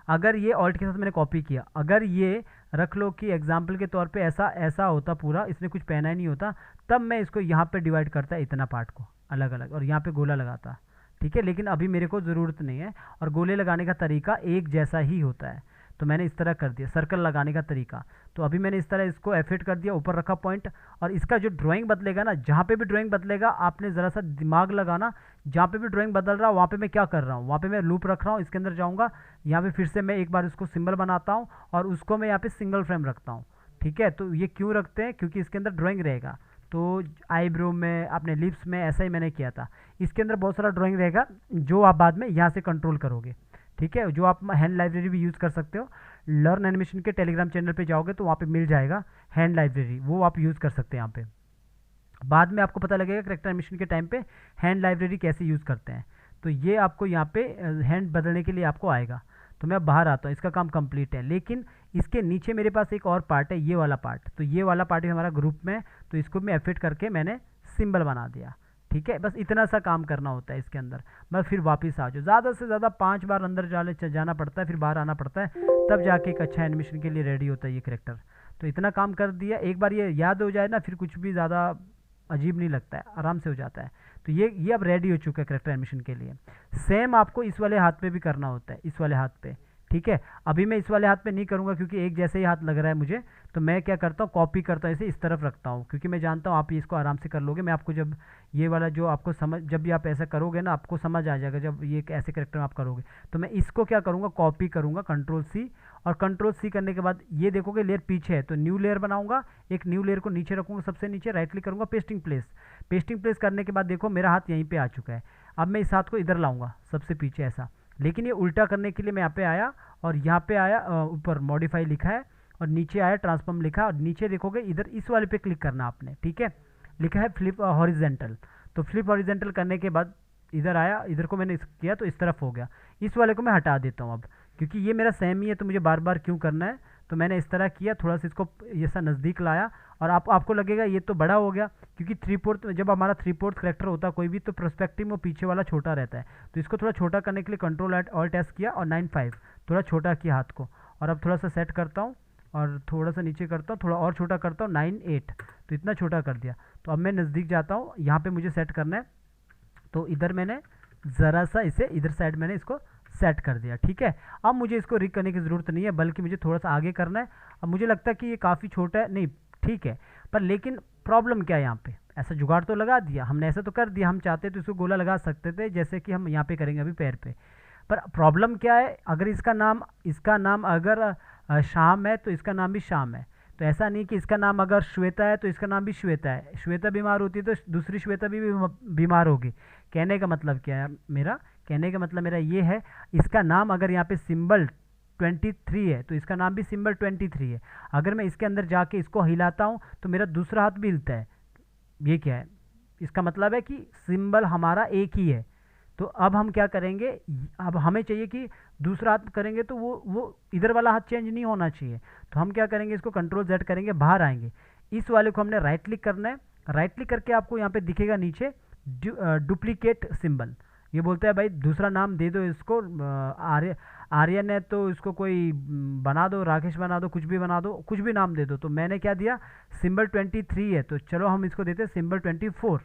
अगर ये ऑल्ट के साथ मैंने कॉपी किया, अगर ये रख लो कि एग्जाम्पल के तौर पे ऐसा होता पूरा, इसने कुछ पहना ही नहीं होता, तब मैं इसको यहाँ पे डिवाइड करता इतना पार्ट को अलग अलग और यहाँ पे गोला लगाता। ठीक है, लेकिन अभी मेरे को ज़रूरत नहीं है और गोले लगाने का तरीका एक जैसा ही होता है। तो मैंने इस तरह कर दिया सर्कल लगाने का तरीका। तो अभी मैंने इस तरह इसको एफिट कर दिया, ऊपर रखा पॉइंट, और इसका जो ड्राइंग बदलेगा ना, जहाँ पे भी ड्राइंग बदलेगा आपने ज़रा सा दिमाग लगाना। जहाँ पे भी ड्राइंग बदल रहा है वहाँ पे मैं क्या कर रहा हूँ, वहाँ पे मैं लूप रख रहा हूँ, इसके अंदर जाऊँगा, यहाँ पे फिर से मैं एक बार उसको सिंबल बनाता हूँ और उसको मैं यहाँ पे सिंगल फ्रेम रखता हूँ। ठीक है, तो ये क्यों रखते हैं, क्योंकि इसके अंदर ड्राइंग रहेगा। तो आईब्रो में, अपने लिप्स में ऐसा ही मैंने किया था। इसके अंदर बहुत सारा ड्राइंग रहेगा जो आप बाद में यहाँ से कंट्रोल करोगे। ठीक है, जो आप हैंड लाइब्रेरी भी यूज़ कर सकते हो। लर्न एनिमेशन के टेलीग्राम चैनल पे जाओगे तो वहाँ पे मिल जाएगा हैंड लाइब्रेरी, वो आप यूज़ कर सकते हैं। यहाँ पे बाद में आपको पता लगेगा करेक्टर एनिमेशन के टाइम पे हैंड लाइब्रेरी कैसे यूज़ करते हैं। तो ये आपको यहाँ पे हैंड बदलने के लिए आपको आएगा। तो मैं बाहर आता हूँ, इसका काम कंप्लीट है। लेकिन इसके नीचे मेरे पास एक और पार्ट है, ये वाला पार्ट। तो ये वाला पार्ट है हमारा ग्रुप में, तो इसको मैं एफिट करके मैंने सिंबल बना दिया। ठीक है, बस इतना सा काम करना होता है इसके अंदर। बस फिर वापस आ जाओ, ज़्यादा से ज़्यादा 5 बार अंदर जाना पड़ता है, फिर बाहर आना पड़ता है, तब जाके एक अच्छा एनिमेशन के लिए रेडी होता है ये करेक्टर। तो इतना काम कर दिया, एक बार ये याद हो जाए ना फिर कुछ भी ज़्यादा अजीब नहीं लगता है, आराम से हो जाता है। तो ये अब रेडी हो चुका है करेक्टर एनिमेशन के लिए। सेम आपको इस वाले हाथ पे भी करना होता है, इस वाले हाथ पे। ठीक है, अभी मैं इस वाले हाथ पे नहीं करूँगा क्योंकि एक जैसे ही हाथ लग रहा है मुझे। तो मैं क्या करता हूँ, कॉपी करता हूँ, इसे इस तरफ रखता हूँ, क्योंकि मैं जानता हूँ आप इसको आराम से कर लोगे। मैं आपको जब ये वाला जो आपको समझ, जब भी आप ऐसा करोगे ना आपको समझ आ जाएगा, जब ये ऐसे करेक्टर आप करोगे। तो मैं इसको क्या करूँगा, कॉपी करूँगा, कंट्रोल सी, और कंट्रोल सी करने के बाद ये देखोगे लेयर पीछे है तो न्यू लेयर बनाऊंगा, एक न्यू लेयर को नीचे रखूँगा, सबसे नीचे राइट क्लिक करूँगा, पेस्टिंग प्लेस करने के बाद देखो मेरा हाथ यहीं पे आ चुका है। अब मैं इस हाथ को इधर लाऊंगा सबसे पीछे ऐसा, लेकिन ये उल्टा करने के लिए मैं यहाँ पे आया और यहाँ पे आया, ऊपर मॉडिफाई लिखा है और नीचे आया ट्रांसफॉर्म लिखा, और नीचे देखोगे इधर इस वाले पे क्लिक करना आपने। ठीक है, लिखा है फ्लिप हॉरिजेंटल। तो फ्लिप हॉरिजेंटल करने के बाद इधर आया, इधर को मैंने किया तो इस तरफ हो गया। इस वाले को मैं हटा देता हूँ अब, क्योंकि ये मेरा सेम ही है तो मुझे बार बार क्यों करना है। तो मैंने इस तरह किया, थोड़ा सा इसको ऐसा नज़दीक लाया, और आपको लगेगा ये तो बड़ा हो गया, क्योंकि 3/4 जब हमारा 3/4 करेक्टर होता है कोई भी, तो प्रोस्पेक्टिव में पीछे वाला छोटा रहता है। तो इसको थोड़ा छोटा करने के लिए कंट्रोल ऑल्ट एस किया और 9/5 थोड़ा छोटा किया हाथ को, और अब थोड़ा सा सेट करता हूँ और थोड़ा सा नीचे करता हूँ, थोड़ा और छोटा करता हूँ, 9/8, तो इतना छोटा कर दिया। तो अब मैं नज़दीक जाता हूँ, यहाँ पे मुझे सेट करना है, तो इधर मैंने ज़रा सा इसे इधर साइड मैंने इसको सेट कर दिया। ठीक है, अब मुझे इसको रिग करने की ज़रूरत नहीं है, बल्कि मुझे थोड़ा सा आगे करना है। अब मुझे लगता है कि ये काफ़ी छोटा है, नहीं ठीक है, पर लेकिन प्रॉब्लम क्या है यहाँ पे, ऐसा जुगाड़ तो लगा दिया हमने, ऐसा तो कर दिया, हम चाहते तो इसको गोला लगा सकते थे जैसे कि हम यहाँ पे करेंगे अभी पैर पे। पर प्रॉब्लम क्या है, अगर इसका नाम अगर शाम है तो इसका नाम भी शाम है, तो ऐसा नहीं कि इसका नाम अगर श्वेता है तो इसका नाम भी श्वेता है, श्वेता बीमार होती है तो दूसरी श्वेता भी बीमार होगी। कहने का मतलब क्या है मेरा, कहने का मतलब मेरा ये है, इसका नाम अगर यहाँ पे सिंबल 23 है तो इसका नाम भी सिंबल 23 है। अगर मैं इसके अंदर जाके इसको हिलाता हूँ तो मेरा दूसरा हाथ भी हिलता है। ये क्या है, इसका मतलब है कि सिंबल हमारा एक ही है। तो अब हम क्या करेंगे, अब हमें चाहिए कि दूसरा हाथ करेंगे तो वो इधर वाला हाथ चेंज नहीं होना चाहिए। तो हम क्या करेंगे, इसको कंट्रोल जेड करेंगे, बाहर आएंगे, इस वाले को हमने राइट क्लिक करना है। राइट क्लिक करके आपको यहाँ पे दिखेगा नीचे डुप्लीकेट सिंबल। ये बोलता है भाई दूसरा नाम दे दो इसको, आर्यन है तो इसको कोई बना दो, राकेश बना दो, कुछ भी बना दो, कुछ भी नाम दे दो। तो मैंने क्या दिया, सिंबल 23 है तो चलो हम इसको देते हैं सिंबल 24।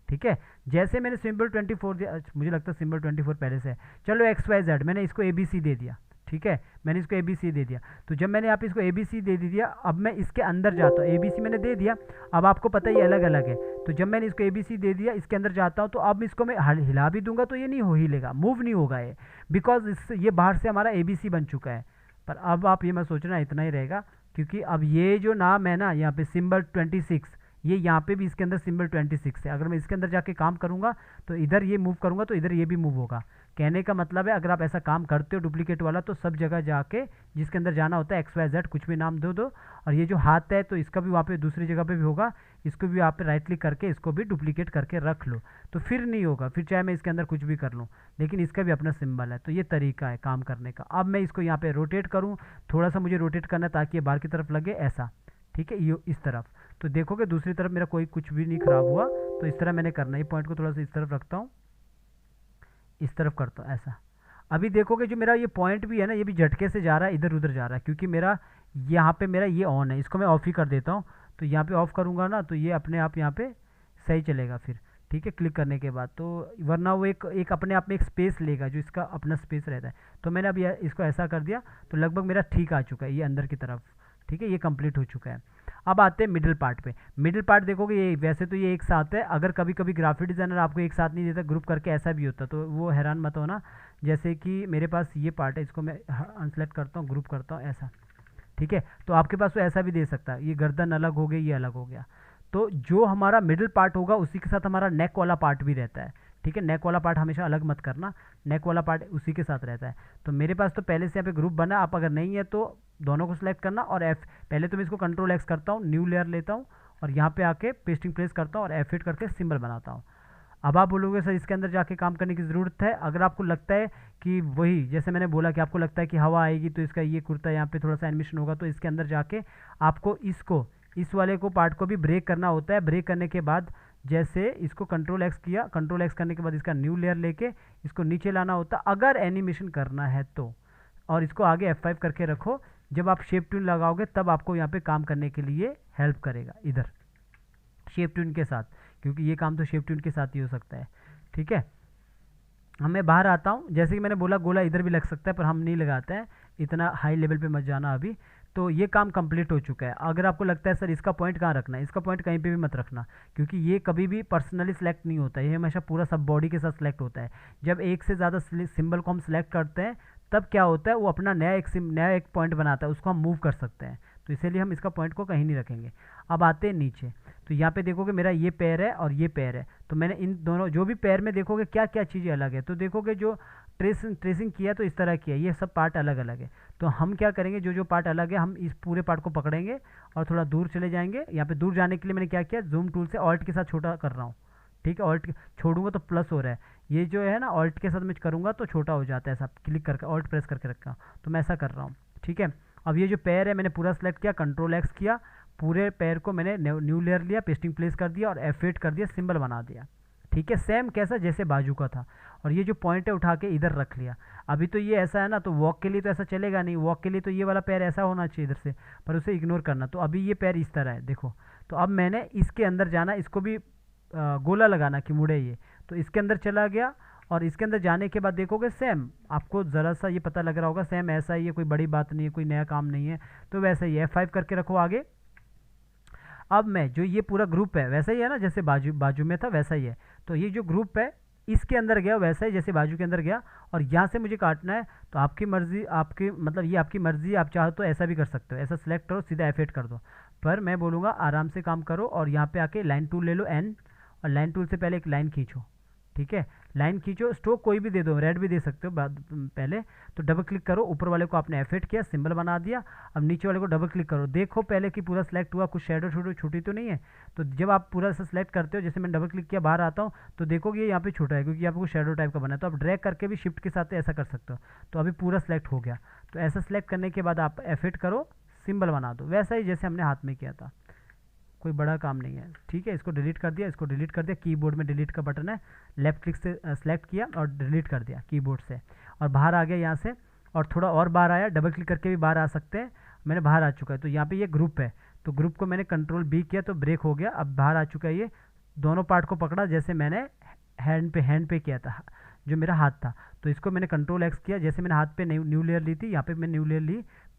ठीक है, जैसे मैंने सिंबल 24 दिया, मुझे लगता है सिंबल 24 पहले से है, चलो XYZ मैंने इसको ABC दे दिया। ठीक है, मैंने इसको ABC दे दिया। तो जब मैंने यहाँ पे इसको ABC दे दिया, अब मैं इसके अंदर जाता हूँ, ABC मैंने दे दिया। अब आपको पता है ये अलग अलग है, तो जब मैंने इसको ABC दे दिया, इसके अंदर जाता हूँ तो अब इसको मैं हिला भी दूंगा तो ये नहीं हो हिलेगा, मूव नहीं होगा ये, बिकॉज ये बाहर से हमारा ABC बन चुका है। पर अब आप ये मत सोचना इतना ही रहेगा, क्योंकि अब ये जो नाम है ना यहाँ पे सिंबल 26, ये यहाँ पे भी इसके अंदर सिंबल 26 है। अगर मैं इसके अंदर जाके काम करूँगा तो इधर ये मूव करूँगा तो इधर ये भी मूव होगा। कहने का मतलब है अगर आप ऐसा काम करते हो डुप्लीकेट वाला, तो सब जगह जाके जिसके अंदर जाना होता है XYZ कुछ भी नाम दो। और ये जो हाथ है तो इसका भी वहाँ पे दूसरी जगह पे भी होगा, इसको भी आप पे राइट क्लिक करके इसको भी डुप्लीकेट करके रख लो, तो फिर नहीं होगा, फिर चाहे मैं इसके अंदर कुछ भी कर लूँ, लेकिन इसका भी अपना सिंबल है। तो ये तरीका है काम करने का। अब मैं इसको यहाँ पे रोटेट करूँ, थोड़ा सा मुझे रोटेट करना है ताकि ये बाहर की तरफ लगे, ऐसा। ठीक है, ये इस तरफ, तो देखोगे दूसरी तरफ मेरा कोई कुछ भी नहीं खराब हुआ। तो इस तरह मैंने करना है, ये पॉइंट को थोड़ा सा इस तरफ रखता हूँ, इस तरफ करता हूँ ऐसा। अभी देखोगे जो मेरा ये पॉइंट भी है ना, ये भी झटके से जा रहा है, इधर उधर जा रहा है, क्योंकि मेरा यहाँ पे मेरा ये ऑन है। इसको मैं ऑफ ही कर देता हूँ, तो यहाँ पे ऑफ करूँगा ना तो ये अपने आप यहाँ पे सही चलेगा फिर। ठीक है, क्लिक करने के बाद, तो वरना वो एक अपने आप में एक स्पेस लेगा जो इसका अपना स्पेस रहता है। तो मैंने अभी इसको ऐसा कर दिया तो लगभग मेरा ठीक आ चुका है ये अंदर की तरफ। ठीक है, ये कंप्लीट हो चुका है। अब आते हैं मिडिल पार्ट पे। मिडिल पार्ट देखोगे ये वैसे तो ये एक साथ है, अगर कभी कभी ग्राफिक डिज़ाइनर आपको एक साथ नहीं देता, ग्रुप करके ऐसा भी होता, तो वो हैरान मत होना। जैसे कि मेरे पास ये पार्ट है, इसको मैं अनसेलेक्ट करता हूँ, ग्रुप करता हूँ ऐसा। ठीक है, तो आपके पास तो ऐसा भी दे सकता है, ये गर्दन अलग हो गई, ये अलग हो गया। तो जो हमारा मिडिल पार्ट होगा उसी के साथ हमारा नेक वाला पार्ट भी रहता है। ठीक है, नेक वाला पार्ट हमेशा अलग मत करना, नेक वाला पार्ट उसी के साथ रहता है। तो मेरे पास तो पहले से यहाँ पे ग्रुप बना, आप अगर नहीं है तो दोनों को सिलेक्ट करना और पहले तो मैं इसको कंट्रोल X करता हूँ, न्यू लेयर लेता हूँ और यहाँ पे आके पेस्टिंग प्लेस करता हूँ और F8 करके सिंबल बनाता हूँ। अब आप बोलोगे सर इसके अंदर जाके काम करने की ज़रूरत है। अगर आपको लगता है कि वही जैसे मैंने बोला कि आपको लगता है कि हवा आएगी तो इसका ये कुर्ता यहाँ पे थोड़ा सा एनिमेशन होगा, तो इसके अंदर जाके आपको इस वाले को पार्ट को भी ब्रेक करना होता है। ब्रेक करने के बाद जैसे इसको कंट्रोल X किया, कंट्रोल X करने के बाद इसका न्यू लेयर लेके इसको नीचे लाना होता है अगर एनिमेशन करना है तो, और इसको आगे F5 करके रखो। जब आप शेप ट्यून लगाओगे तब आपको यहाँ पे काम करने के लिए हेल्प करेगा इधर शेप ट्यून के साथ, क्योंकि ये काम तो शेप ट्यून के साथ ही हो सकता है। ठीक है, मैं बाहर आता हूँ। जैसे कि मैंने बोला गोला इधर भी लग सकता है, पर हम नहीं लगाते हैं, इतना हाई लेवल पे मत जाना अभी। तो ये काम कंप्लीट हो चुका है। अगर आपको लगता है सर इसका पॉइंट कहाँ रखना है, इसका पॉइंट कहीं पे भी मत रखना, क्योंकि ये कभी भी पर्सनली सिलेक्ट नहीं होता है, ये हमेशा पूरा सब बॉडी के साथ सिलेक्ट होता है। जब एक से ज़्यादा सिंबल को हम सिलेक्ट करते हैं तब क्या होता है, वो अपना नया एक पॉइंट बनाता है, उसको हम मूव कर सकते हैं। तो इसीलिए हम इसका पॉइंट को कहीं नहीं रखेंगे। अब आते हैं नीचे, तो यहाँ पे देखोगे मेरा ये पैर है और ये पैर है, तो मैंने इन दोनों जो भी पैर में देखोगे क्या क्या चीज़ें अलग है, तो देखोगे जो ट्रेसिंग किया तो इस तरह किया, ये सब पार्ट अलग अलग है। तो हम क्या करेंगे, जो पार्ट अलग है हम इस पूरे पार्ट को पकड़ेंगे और थोड़ा दूर चले जाएंगे। यहाँ पे दूर जाने के लिए मैंने क्या किया, जूम टूल से ऑल्ट के साथ छोटा कर रहा हूँ। ठीक है, ऑल्ट छोड़ूंगा तो प्लस हो रहा है, ये जो है ना ऑल्ट के साथ मैं करूँगा तो छोटा हो जाता है, ऐसा क्लिक करके ऑल्ट प्रेस करके रखा, तो मैं ऐसा कर रहा हूँ। ठीक है, अब ये जो पैर है मैंने पूरा सेलेक्ट किया, कंट्रोल X किया, पूरे पैर को मैंने न्यू लेयर लिया, पेस्टिंग प्लेस कर दिया और F8 कर दिया, सिंबल बना दिया। ठीक है, सेम कैसा जैसे बाजू का था, और ये जो पॉइंट है उठा के इधर रख लिया। अभी तो ये ऐसा है ना, तो वॉक के लिए तो ऐसा चलेगा नहीं, वॉक के लिए तो ये वाला पैर ऐसा होना चाहिए इधर से, पर उसे इग्नोर करना। तो अभी ये पैर इस तरह है देखो, तो अब मैंने इसके अंदर जाना, इसको भी गोला लगाना कि मुड़े ये, तो इसके अंदर चला गया और इसके अंदर जाने के बाद देखोगे सेम आपको ज़रा सा ये पता लग रहा होगा, सेम ऐसा ही है, कोई बड़ी बात नहीं है, कोई नया काम नहीं है। तो वैसे ही F5 करके रखो आगे। अब मैं जो ये पूरा ग्रुप है वैसा ही है ना, जैसे बाजू में था वैसा ही है। तो ये जो ग्रुप है इसके अंदर गया वैसा ही जैसे बाजू के अंदर गया, और यहाँ से मुझे काटना है तो आपकी मर्ज़ी, आपकी मतलब ये आपकी मर्ज़ी, आप चाहो तो ऐसा भी कर सकते हो, ऐसा सेलेक्ट करो सीधा F8 कर दो। पर मैं बोलूँगा आराम से काम करो और यहाँ पे आके लाइन टूल ले लो N, और लाइन टूल से पहले एक लाइन खींचो, ठीक है। लाइन खींचो, स्ट्रोक कोई भी दे दो, रेड भी दे सकते हो बाद पहले। तो डबल क्लिक करो, ऊपर वाले को आपने F8 किया, सिंबल बना दिया। अब नीचे वाले को डबल क्लिक करो, देखो पहले कि पूरा सेलेक्ट हुआ, कुछ शेडो छोटो छूटी तो नहीं है। तो जब आप पूरा से सेलेक्ट करते हो, जैसे मैंने डबल क्लिक किया बाहर आता हूँ तो देखोगे यहाँ पे छूटा है, क्योंकि यहाँ पे कुछ शेडो टाइप का बना है। तो आप ड्रैग करके भी शिफ्ट के साथ ऐसा कर सकते हो। तो अभी पूरा सेलेक्ट हो गया। तो ऐसा सेलेक्ट करने के बाद आप F8 करो, सिंबल बना दो, वैसा ही जैसे हमने हाथ में किया था, कोई बड़ा काम नहीं है, ठीक है। इसको डिलीट कर दिया, इसको डिलीट कर दिया, कीबोर्ड में डिलीट का बटन है, लेफ्ट क्लिक से सेलेक्ट किया और डिलीट कर दिया कीबोर्ड से, और बाहर आ गया यहाँ से। और थोड़ा और बाहर आया, डबल क्लिक करके भी बाहर आ सकते हैं, मैंने बाहर आ चुका है। तो यहाँ पे ये ग्रुप है, तो ग्रुप को मैंने कंट्रोल B किया तो ब्रेक हो गया, अब बाहर आ चुका है। ये दोनों पार्ट को पकड़ा जैसे मैंने हैंड पे किया था, जो मेरा हाथ था। तो इसको मैंने कंट्रोल X किया, जैसे मैंने हाथ पे न्यू लेयर ली थी, यहाँ पे मैंने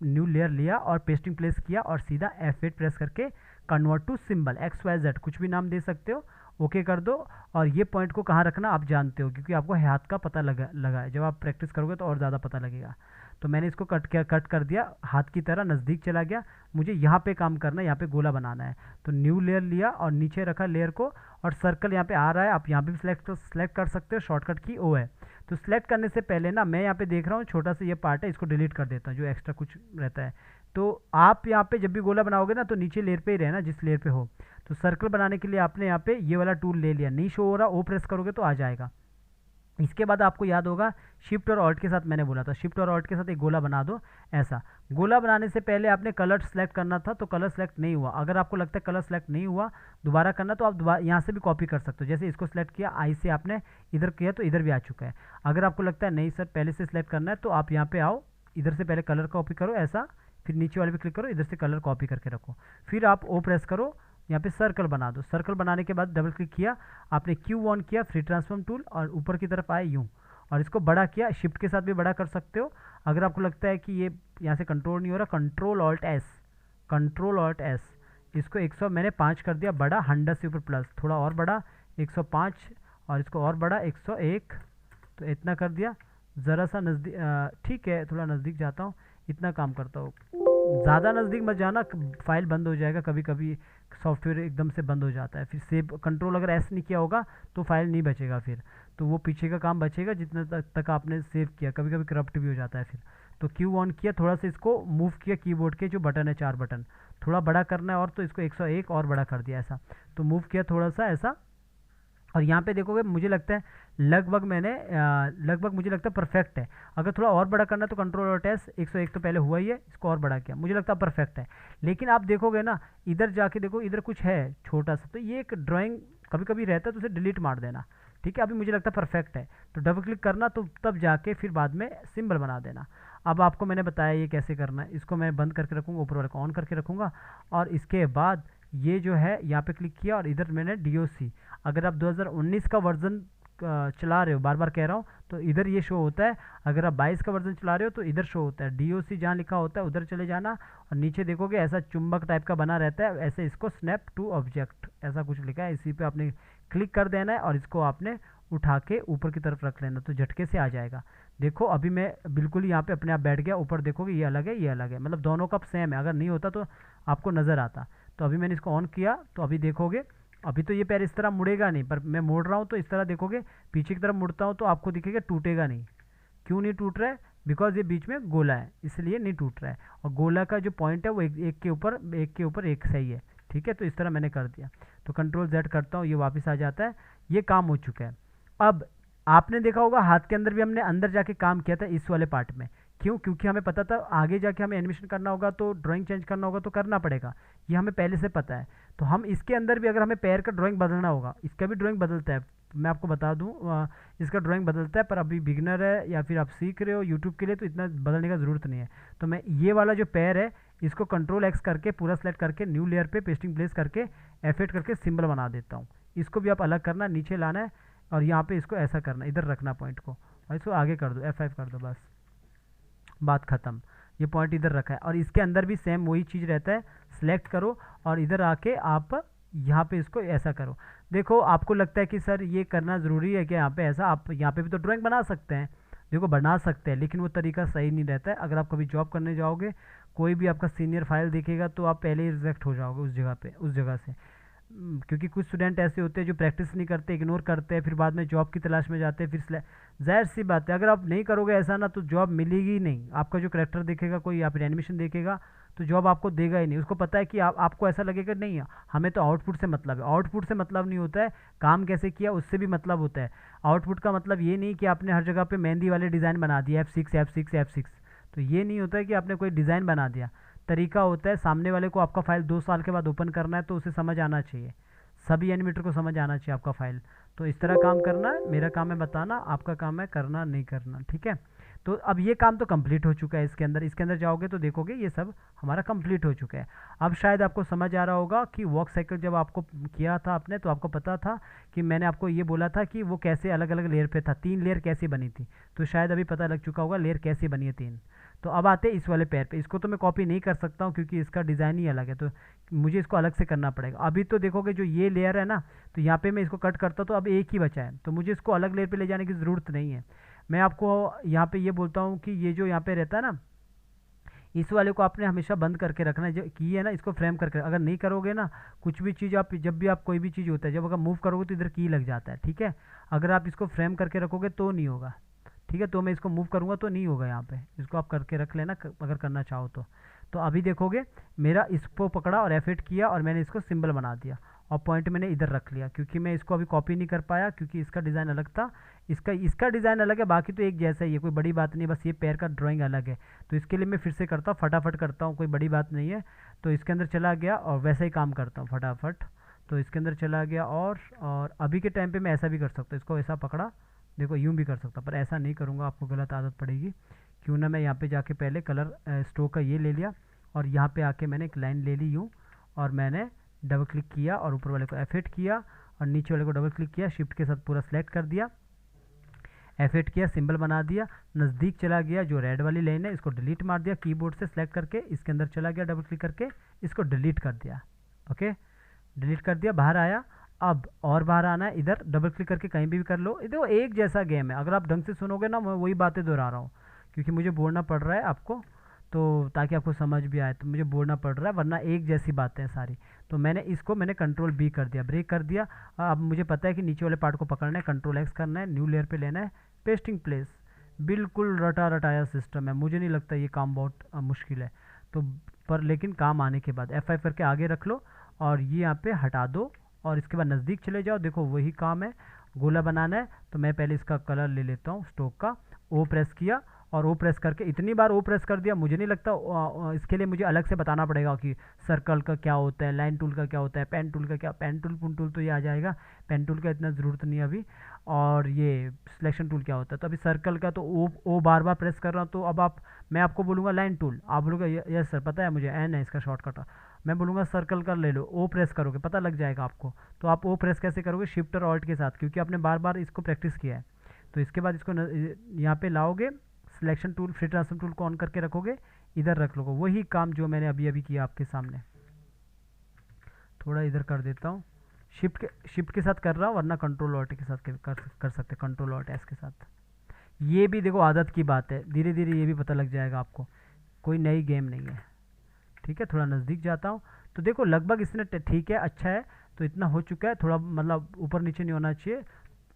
न्यू लेयर लिया और पेस्टिंग प्लेस किया, और सीधा F8 प्रेस करके कन्वर्ट टू सिंबल XYZ, कुछ भी नाम दे सकते हो, ओके कर दो। और ये पॉइंट को कहाँ रखना आप जानते हो, क्योंकि आपको हाथ का पता लगा है, जब आप प्रैक्टिस करोगे तो और ज़्यादा पता लगेगा। तो मैंने इसको कट कर दिया, हाथ की तरह नज़दीक चला गया। मुझे यहाँ पे काम करना है, यहाँ पे गोला बनाना है। तो न्यू लेयर लिया और नीचे रखा लेयर को, और सर्कल यहाँ पे आ रहा है, आप यहाँ पे भी सेलेक्ट कर सकते हो, शॉर्टकट की O है। तो सिलेक्ट करने से पहले ना मैं यहाँ पे देख रहा हूँ छोटा सा ये पार्ट है, इसको डिलीट कर देता हूँ, जो एक्स्ट्रा कुछ रहता है। तो आप यहाँ पे जब भी गोला बनाओगे ना तो नीचे लेयर पे ही रहना, जिस लेयर पे हो। तो सर्कल बनाने के लिए आपने यहाँ पे ये वाला टूल ले लिया, नहीं शो हो रहा, O प्रेस करोगे तो आ जाएगा। इसके बाद आपको याद होगा शिफ्ट और ऑल्ट के साथ मैंने बोला था, शिफ्ट और ऑल्ट के साथ एक गोला बना दो। ऐसा गोला बनाने से पहले आपने कलर सेलेक्ट करना था, तो कलर सेलेक्ट नहीं हुआ। अगर आपको लगता है कलर सेलेक्ट नहीं हुआ, दोबारा करना, तो आप दोबारा यहाँ से भी कॉपी कर सकते हो। जैसे इसको सेलेक्ट किया, आई से आपने इधर किया तो इधर भी आ चुका है। अगर आपको लगता है नहीं सर पहले से सेलेक्ट करना है, तो आप यहाँ पे आओ, इधर से पहले कलर कॉपी करो ऐसा, फिर नीचे वाले पे क्लिक करो, इधर से कलर कॉपी करके रखो, फिर आप O प्रेस करो, यहाँ पे सर्कल बना दो। सर्कल बनाने के बाद डबल क्लिक किया, आपने Q ऑन किया, फ्री ट्रांसफॉर्म टूल, और ऊपर की तरफ आए यूँ, और इसको बड़ा किया, शिफ्ट के साथ भी बड़ा कर सकते हो। अगर आपको लगता है कि ये यहाँ से कंट्रोल नहीं हो रहा, कंट्रोल ऑल्ट एस, इसको 100 मैंने 5 कर दिया बड़ा, 100 से ऊपर प्लस, थोड़ा और बड़ा 105, और इसको और बड़ा 101, तो इतना कर दिया। ज़रा सा नज़दीक, ठीक है थोड़ा नज़दीक जाता हूँ, इतना काम करता हूँ, ज़्यादा नज़दीक मत जाना, फाइल बंद हो जाएगा, कभी कभी सॉफ्टवेयर एकदम से बंद हो जाता है, फिर सेव कंट्रोल अगर S नहीं किया होगा तो फाइल नहीं बचेगा, फिर तो वो पीछे का काम बचेगा जितना तक आपने सेव किया, कभी कभी करप्ट भी हो जाता है फिर। तो Q ऑन किया, थोड़ा सा इसको मूव किया, कीबोर्ड के जो बटन है 4 बटन थोड़ा बड़ा करना है, और तो इसको 101 और बड़ा कर दिया ऐसा, तो मूव किया थोड़ा सा ऐसा। और यहाँ पे देखोगे मुझे लगता है लगभग मुझे लगता है परफेक्ट है। अगर थोड़ा और बड़ा करना है तो कंट्रोल और S, 101 तो पहले हुआ ही है, इसको और बड़ा किया, मुझे लगता है परफेक्ट है। लेकिन आप देखोगे ना, इधर जाके देखो, इधर कुछ है छोटा सा, तो ये एक ड्राइंग कभी कभी रहता है, तो उसे डिलीट मार देना, ठीक है। अभी मुझे लगता है परफेक्ट है, तो डबल क्लिक करना, तो तब जाके फिर बाद में सिंबल बना देना। अब आपको मैंने बताया ये कैसे करना है, इसको मैं बंद करके रखूँगा, ऊपर वाले को ऑन करके रखूँगा, और इसके बाद ये जो है यहाँ पे क्लिक किया, और इधर मैंने DOC, अगर आप 2019 का वर्जन चला रहे हो, बार बार कह रहा हूँ, तो इधर ये शो होता है। अगर आप 22 का वर्जन चला रहे हो तो इधर शो होता है, DOC जहाँ लिखा होता है उधर चले जाना, और नीचे देखोगे ऐसा चुंबक टाइप का बना रहता है, ऐसे इसको स्नैप टू ऑब्जेक्ट ऐसा कुछ लिखा है, इसी पे आपने क्लिक कर देना है, और इसको आपने उठा के ऊपर की तरफ रख लेना, तो झटके से आ जाएगा। देखो अभी मैं बिल्कुल यहाँ पे अपने आप बैठ गया, ऊपर देखोगे ये अलग है, ये अलग है, मतलब दोनों का सेम है, अगर नहीं होता तो आपको नज़र आता। तो अभी मैंने इसको ऑन किया, तो अभी देखोगे, अभी तो ये पैर इस तरह मुड़ेगा नहीं, पर मैं मोड़ रहा हूँ तो इस तरह देखोगे, पीछे की तरफ मुड़ता हूँ तो आपको दिखेगा टूटेगा नहीं। क्यों नहीं टूट रहा है? बिकॉज ये बीच में गोला है, इसलिए नहीं टूट रहा है, और गोला का जो पॉइंट है वो एक के ऊपर एक सही है, ठीक है। तो इस तरह मैंने कर दिया, तो कंट्रोल Z करता हूँ, ये वापस आ जाता है, ये काम हो चुका है। अब आपने देखा होगा हाथ के अंदर भी हमने अंदर जाके काम किया था इस वाले पार्ट में, क्यों? क्योंकि हमें पता था आगे जाके हमें एनिमेशन करना होगा, तो ड्राइंग चेंज करना होगा तो करना पड़ेगा, ये हमें पहले से पता है। तो हम इसके अंदर भी अगर हमें पैर का ड्राइंग बदलना होगा, इसका भी ड्राइंग बदलता है, मैं आपको बता दूं, इसका ड्राइंग बदलता है, पर अभी बिगनर है या फिर आप सीख रहे हो यूट्यूब के लिए, तो इतना बदलने का ज़रूरत नहीं है। तो मैं ये वाला जो पैर है इसको कंट्रोल X करके पूरा सेलेक्ट करके न्यू लेयर पे पेस्टिंग प्लेस करके F8 करके सिंबल बना देता हूँ। इसको भी आप अलग करना, नीचे लाना है, और यहाँ पे इसको ऐसा करना, इधर रखना पॉइंट को, और इसको आगे कर दो, F5 कर दो, बस बात ख़त्म। ये पॉइंट इधर रखा है, और इसके अंदर भी सेम वही चीज़ रहता है, सिलेक्ट करो और इधर आके आप यहाँ पे इसको ऐसा करो। देखो आपको लगता है कि सर ये करना ज़रूरी है कि यहाँ पे ऐसा, आप यहाँ पे भी तो ड्राइंग बना सकते हैं। देखो बना सकते हैं, लेकिन वो तरीका सही नहीं रहता है। अगर आप कभी जॉब करने जाओगे, कोई भी आपका सीनियर फाइल देखेगा तो आप पहले ही रिजेक्ट हो जाओगे उस जगह पे, उस जगह से। क्योंकि कुछ स्टूडेंट ऐसे होते हैं जो प्रैक्टिस नहीं करते, इग्नोर करते हैं, फिर बाद में जॉब की तलाश में जाते हैं, फिर जाहिर सी बात है अगर आप नहीं करोगे ऐसा ना, तो जॉब मिलेगी ही नहीं। आपका जो करेक्टर देखेगा कोई, या फिर एनिमेशन देखेगा, तो जॉब आपको देगा ही नहीं। उसको पता है कि आपको ऐसा लगेगा नहीं, हमें तो आउटपुट से मतलब है। आउटपुट से मतलब नहीं होता है, काम कैसे किया उससे भी मतलब होता है। आउटपुट का मतलब ये नहीं कि आपने हर जगह पे मेहंदी वाले डिज़ाइन बना दिए, F6 F6 F6। तो ये नहीं होता है कि आपने कोई डिज़ाइन बना दिया। तरीका होता है, सामने वाले को आपका फाइल 2 साल के बाद ओपन करना है तो उसे समझ आना चाहिए, सभी एनिमेटर को समझ आना चाहिए आपका फाइल। तो इस तरह काम करना है, मेरा काम है बताना, आपका काम है करना नहीं करना, ठीक है। तो अब ये काम तो कंप्लीट हो चुका है। इसके अंदर जाओगे तो देखोगे ये सब हमारा कंप्लीट हो चुका है। अब शायद आपको समझ आ रहा होगा कि वॉक साइकिल जब आपको किया था आपने, तो आपको पता था कि मैंने आपको ये बोला था कि वो कैसे अलग अलग लेयर पे था, 3 लेयर कैसे बनी थी। तो शायद अभी पता लग चुका होगा लेयर कैसे बनी है 3। तो अब आते हैं इस वाले पैर पे। इसको तो मैं कॉपी नहीं कर सकता हूँ क्योंकि इसका डिज़ाइन ही अलग है, तो मुझे इसको अलग से करना पड़ेगा। अभी तो देखोगे जो ये लेयर है ना, तो यहाँ पे मैं इसको कट करता हूँ तो अब एक ही बचा है, तो मुझे इसको अलग लेयर पे ले जाने की ज़रूरत नहीं है। मैं आपको यहाँ पे ये बोलता हूँ कि ये जो यहाँ पे रहता है ना, इस वाले को आपने हमेशा बंद करके रखना है। जो की है ना, इसको फ्रेम करके, अगर नहीं करोगे ना, कुछ भी चीज़ आप जब भी आप कोई भी चीज़ होता है, जब अगर मूव करोगे तो इधर की लग जाता है, ठीक है। अगर आप इसको फ्रेम करके रखोगे तो नहीं होगा, ठीक है। तो मैं इसको मूव करूँगा तो नहीं होगा यहाँ पे, इसको आप करके रख लेना अगर करना चाहो तो। तो अभी देखोगे मेरा इसको पकड़ा और F8 किया और मैंने इसको सिंबल बना दिया, और पॉइंट मैंने इधर रख लिया, क्योंकि मैं इसको अभी कॉपी नहीं कर पाया क्योंकि इसका डिज़ाइन अलग था। इसका डिज़ाइन अलग है, बाकी तो एक जैसा ही है, कोई बड़ी बात नहीं, बस ये पैर का ड्राइंग अलग है। तो इसके लिए मैं फिर से करता हूँ, फटाफट करता हूँ, कोई बड़ी बात नहीं है। तो इसके अंदर चला गया और वैसा ही काम करता हूँ फटाफट। तो इसके अंदर चला गया, और अभी के टाइम पे मैं ऐसा भी कर सकता हूँ, इसको ऐसा पकड़ा, देखो यूँ भी कर सकता, पर ऐसा नहीं करूँगा, आपको गलत आदत पड़ेगी। क्यों ना मैं यहाँ पे जाके पहले कलर स्ट्रोक का ये ले लिया, और यहाँ पे आके मैंने एक लाइन ले ली यूँ, और मैंने डबल क्लिक किया और ऊपर वाले को F8 किया, और नीचे वाले को डबल क्लिक किया, शिफ्ट के साथ पूरा सेलेक्ट कर दिया, F8 किया, सिंबल बना दिया, नज़दीक चला गया, जो रेड वाली लाइन है इसको डिलीट मार दिया कीबोर्ड से सेलेक्ट करके, इसके अंदर चला गया, डबल क्लिक करके इसको डिलीट कर दिया। ओके, डिलीट कर दिया, बाहर आया। अब और बाहर आना है, इधर डबल क्लिक करके कहीं भी कर लो। देखो एक जैसा गेम है, अगर आप ढंग से सुनोगे ना, मैं वही बातें दोहरा रहा हूँ क्योंकि मुझे बोलना पड़ रहा है आपको, तो ताकि आपको समझ भी आए, तो मुझे बोलना पड़ रहा है, वरना एक जैसी बातें हैं सारी। तो मैंने कंट्रोल B कर दिया, ब्रेक कर दिया। अब मुझे पता है कि नीचे वाले पार्ट को पकड़ना है, कंट्रोल X करना है, न्यू लेयर पे लेना है, पेस्टिंग प्लेस। बिल्कुल रटा रटाया सिस्टम है, मुझे नहीं लगता ये काम बहुत मुश्किल है। तो पर लेकिन काम आने के बाद F5 करके आगे रख लो, और ये यहाँ पे हटा दो, और इसके बाद नज़दीक चले जाओ। देखो वही काम है, गोला बनाना है। तो मैं पहले इसका कलर ले लेता हूँ, स्ट्रोक का, O प्रेस किया, और O प्रेस करके इतनी बार O प्रेस कर दिया, मुझे नहीं लगता इसके लिए मुझे अलग से बताना पड़ेगा कि सर्कल का क्या होता है, लाइन टूल का क्या होता है, पेन टूल का क्या, पेन टूल पुन टूल तो ये आ जाएगा, पेन टूल का इतना ज़रूरत नहीं है अभी। और ये सिलेक्शन टूल क्या होता है, तो अभी सर्कल का तो ओ बार बार प्रेस कर रहा हूँ। तो अब मैं आपको बोलूँगा लाइन टूल, आप बोलोगे यस सर पता है मुझे, N है इसका शॉर्टकट। मैं बोलूँगा सर्कल का ले लो, O प्रेस करोगे पता लग जाएगा आपको। तो आप O प्रेस कैसे करोगे, शिफ्ट और ऑल्ट के साथ, क्योंकि आपने बार बार इसको प्रैक्टिस किया है। तो इसके बाद इसको यहाँ पे लाओगे, selection tool, free transform tool को ऑन करके रखोगे, इधर रख लोगे, वही काम जो मैंने अभी अभी किया आपके सामने। थोड़ा इधर कर देता हूँ, शिफ्ट के साथ कर रहा हूँ, वरना कंट्रोल ऑल्ट के साथ कर सकते, कंट्रोल ऑल्ट S के साथ। ये भी देखो आदत की बात है, धीरे धीरे ये भी पता लग जाएगा आपको, कोई नई गेम नहीं है, ठीक है। थोड़ा नज़दीक जाता हूँ, तो देखो लगभग इसने ठीक है, अच्छा है। तो इतना हो चुका है, थोड़ा मतलब ऊपर नीचे नहीं होना चाहिए,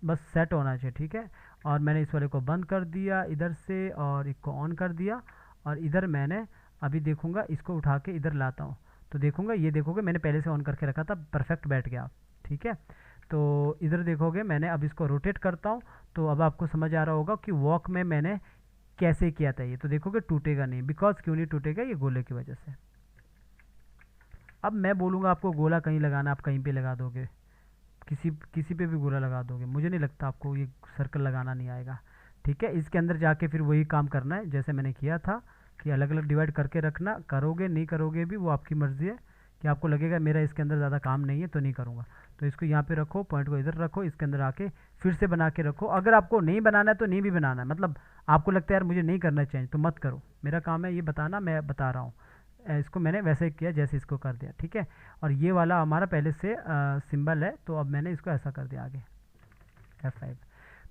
बस सेट होना चाहिए, ठीक है। और मैंने इस वाले को बंद कर दिया इधर से, और इसको ऑन कर दिया, और इधर मैंने अभी देखूंगा इसको उठा के इधर लाता हूँ, तो देखूंगा, ये देखोगे मैंने पहले से ऑन करके रखा था, परफेक्ट बैठ गया, ठीक है। तो इधर देखोगे मैंने अब इसको रोटेट करता हूँ, तो अब आपको समझ आ रहा होगा कि वॉक में मैंने कैसे किया था ये। तो देखोगे टूटेगा नहीं, बिकॉज क्यों नहीं टूटेगा, ये गोले की वजह से। अब मैं बोलूँगा आपको गोला कहीं लगाना, आप कहीं पे लगा दोगे, किसी पे भी गोला लगा दोगे, मुझे नहीं लगता आपको ये सर्कल लगाना नहीं आएगा, ठीक है। इसके अंदर जाके फिर वही काम करना है जैसे मैंने किया था, कि अलग अलग डिवाइड करके रखना, करोगे नहीं करोगे भी वो आपकी मर्ज़ी है, कि आपको लगेगा मेरा इसके अंदर ज़्यादा काम नहीं है तो नहीं करूँगा। तो इसको यहाँ पे रखो, पॉइंट को इधर रखो, इसके अंदर आके फिर से बना के रखो। अगर आपको नहीं बनाना है तो नहीं भी बनाना है, मतलब आपको लगता है यार मुझे नहीं करना चाहिए तो मत करो, मेरा काम है ये बताना, मैं बता रहा हूँ। इसको मैंने वैसे ही किया जैसे इसको कर दिया, ठीक है। और ये वाला हमारा पहले से सिंबल है, तो अब मैंने इसको ऐसा कर दिया आगे F5।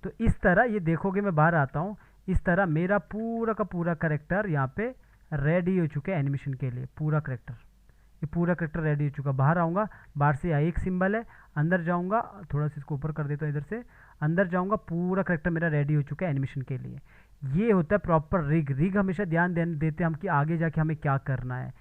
तो इस तरह ये देखोगे, मैं बाहर आता हूँ, इस तरह मेरा पूरा का पूरा करेक्टर यहाँ पे रेडी हो चुका है एनिमेशन के लिए। पूरा करेक्टर, ये पूरा करेक्टर रेडी हो चुका। बाहर आऊँगा, बाहर से एक सिंबल है, अंदर जाऊँगा, थोड़ा सा इसको ऊपर कर देता हूँ, इधर से अंदर जाऊँगा, पूरा करेक्टर मेरा रेडी हो चुका है एनिमेशन के लिए। ये होता है प्रॉपर रिग। रिग हमेशा ध्यान देते हैं हम कि आगे जाके हमें क्या करना है।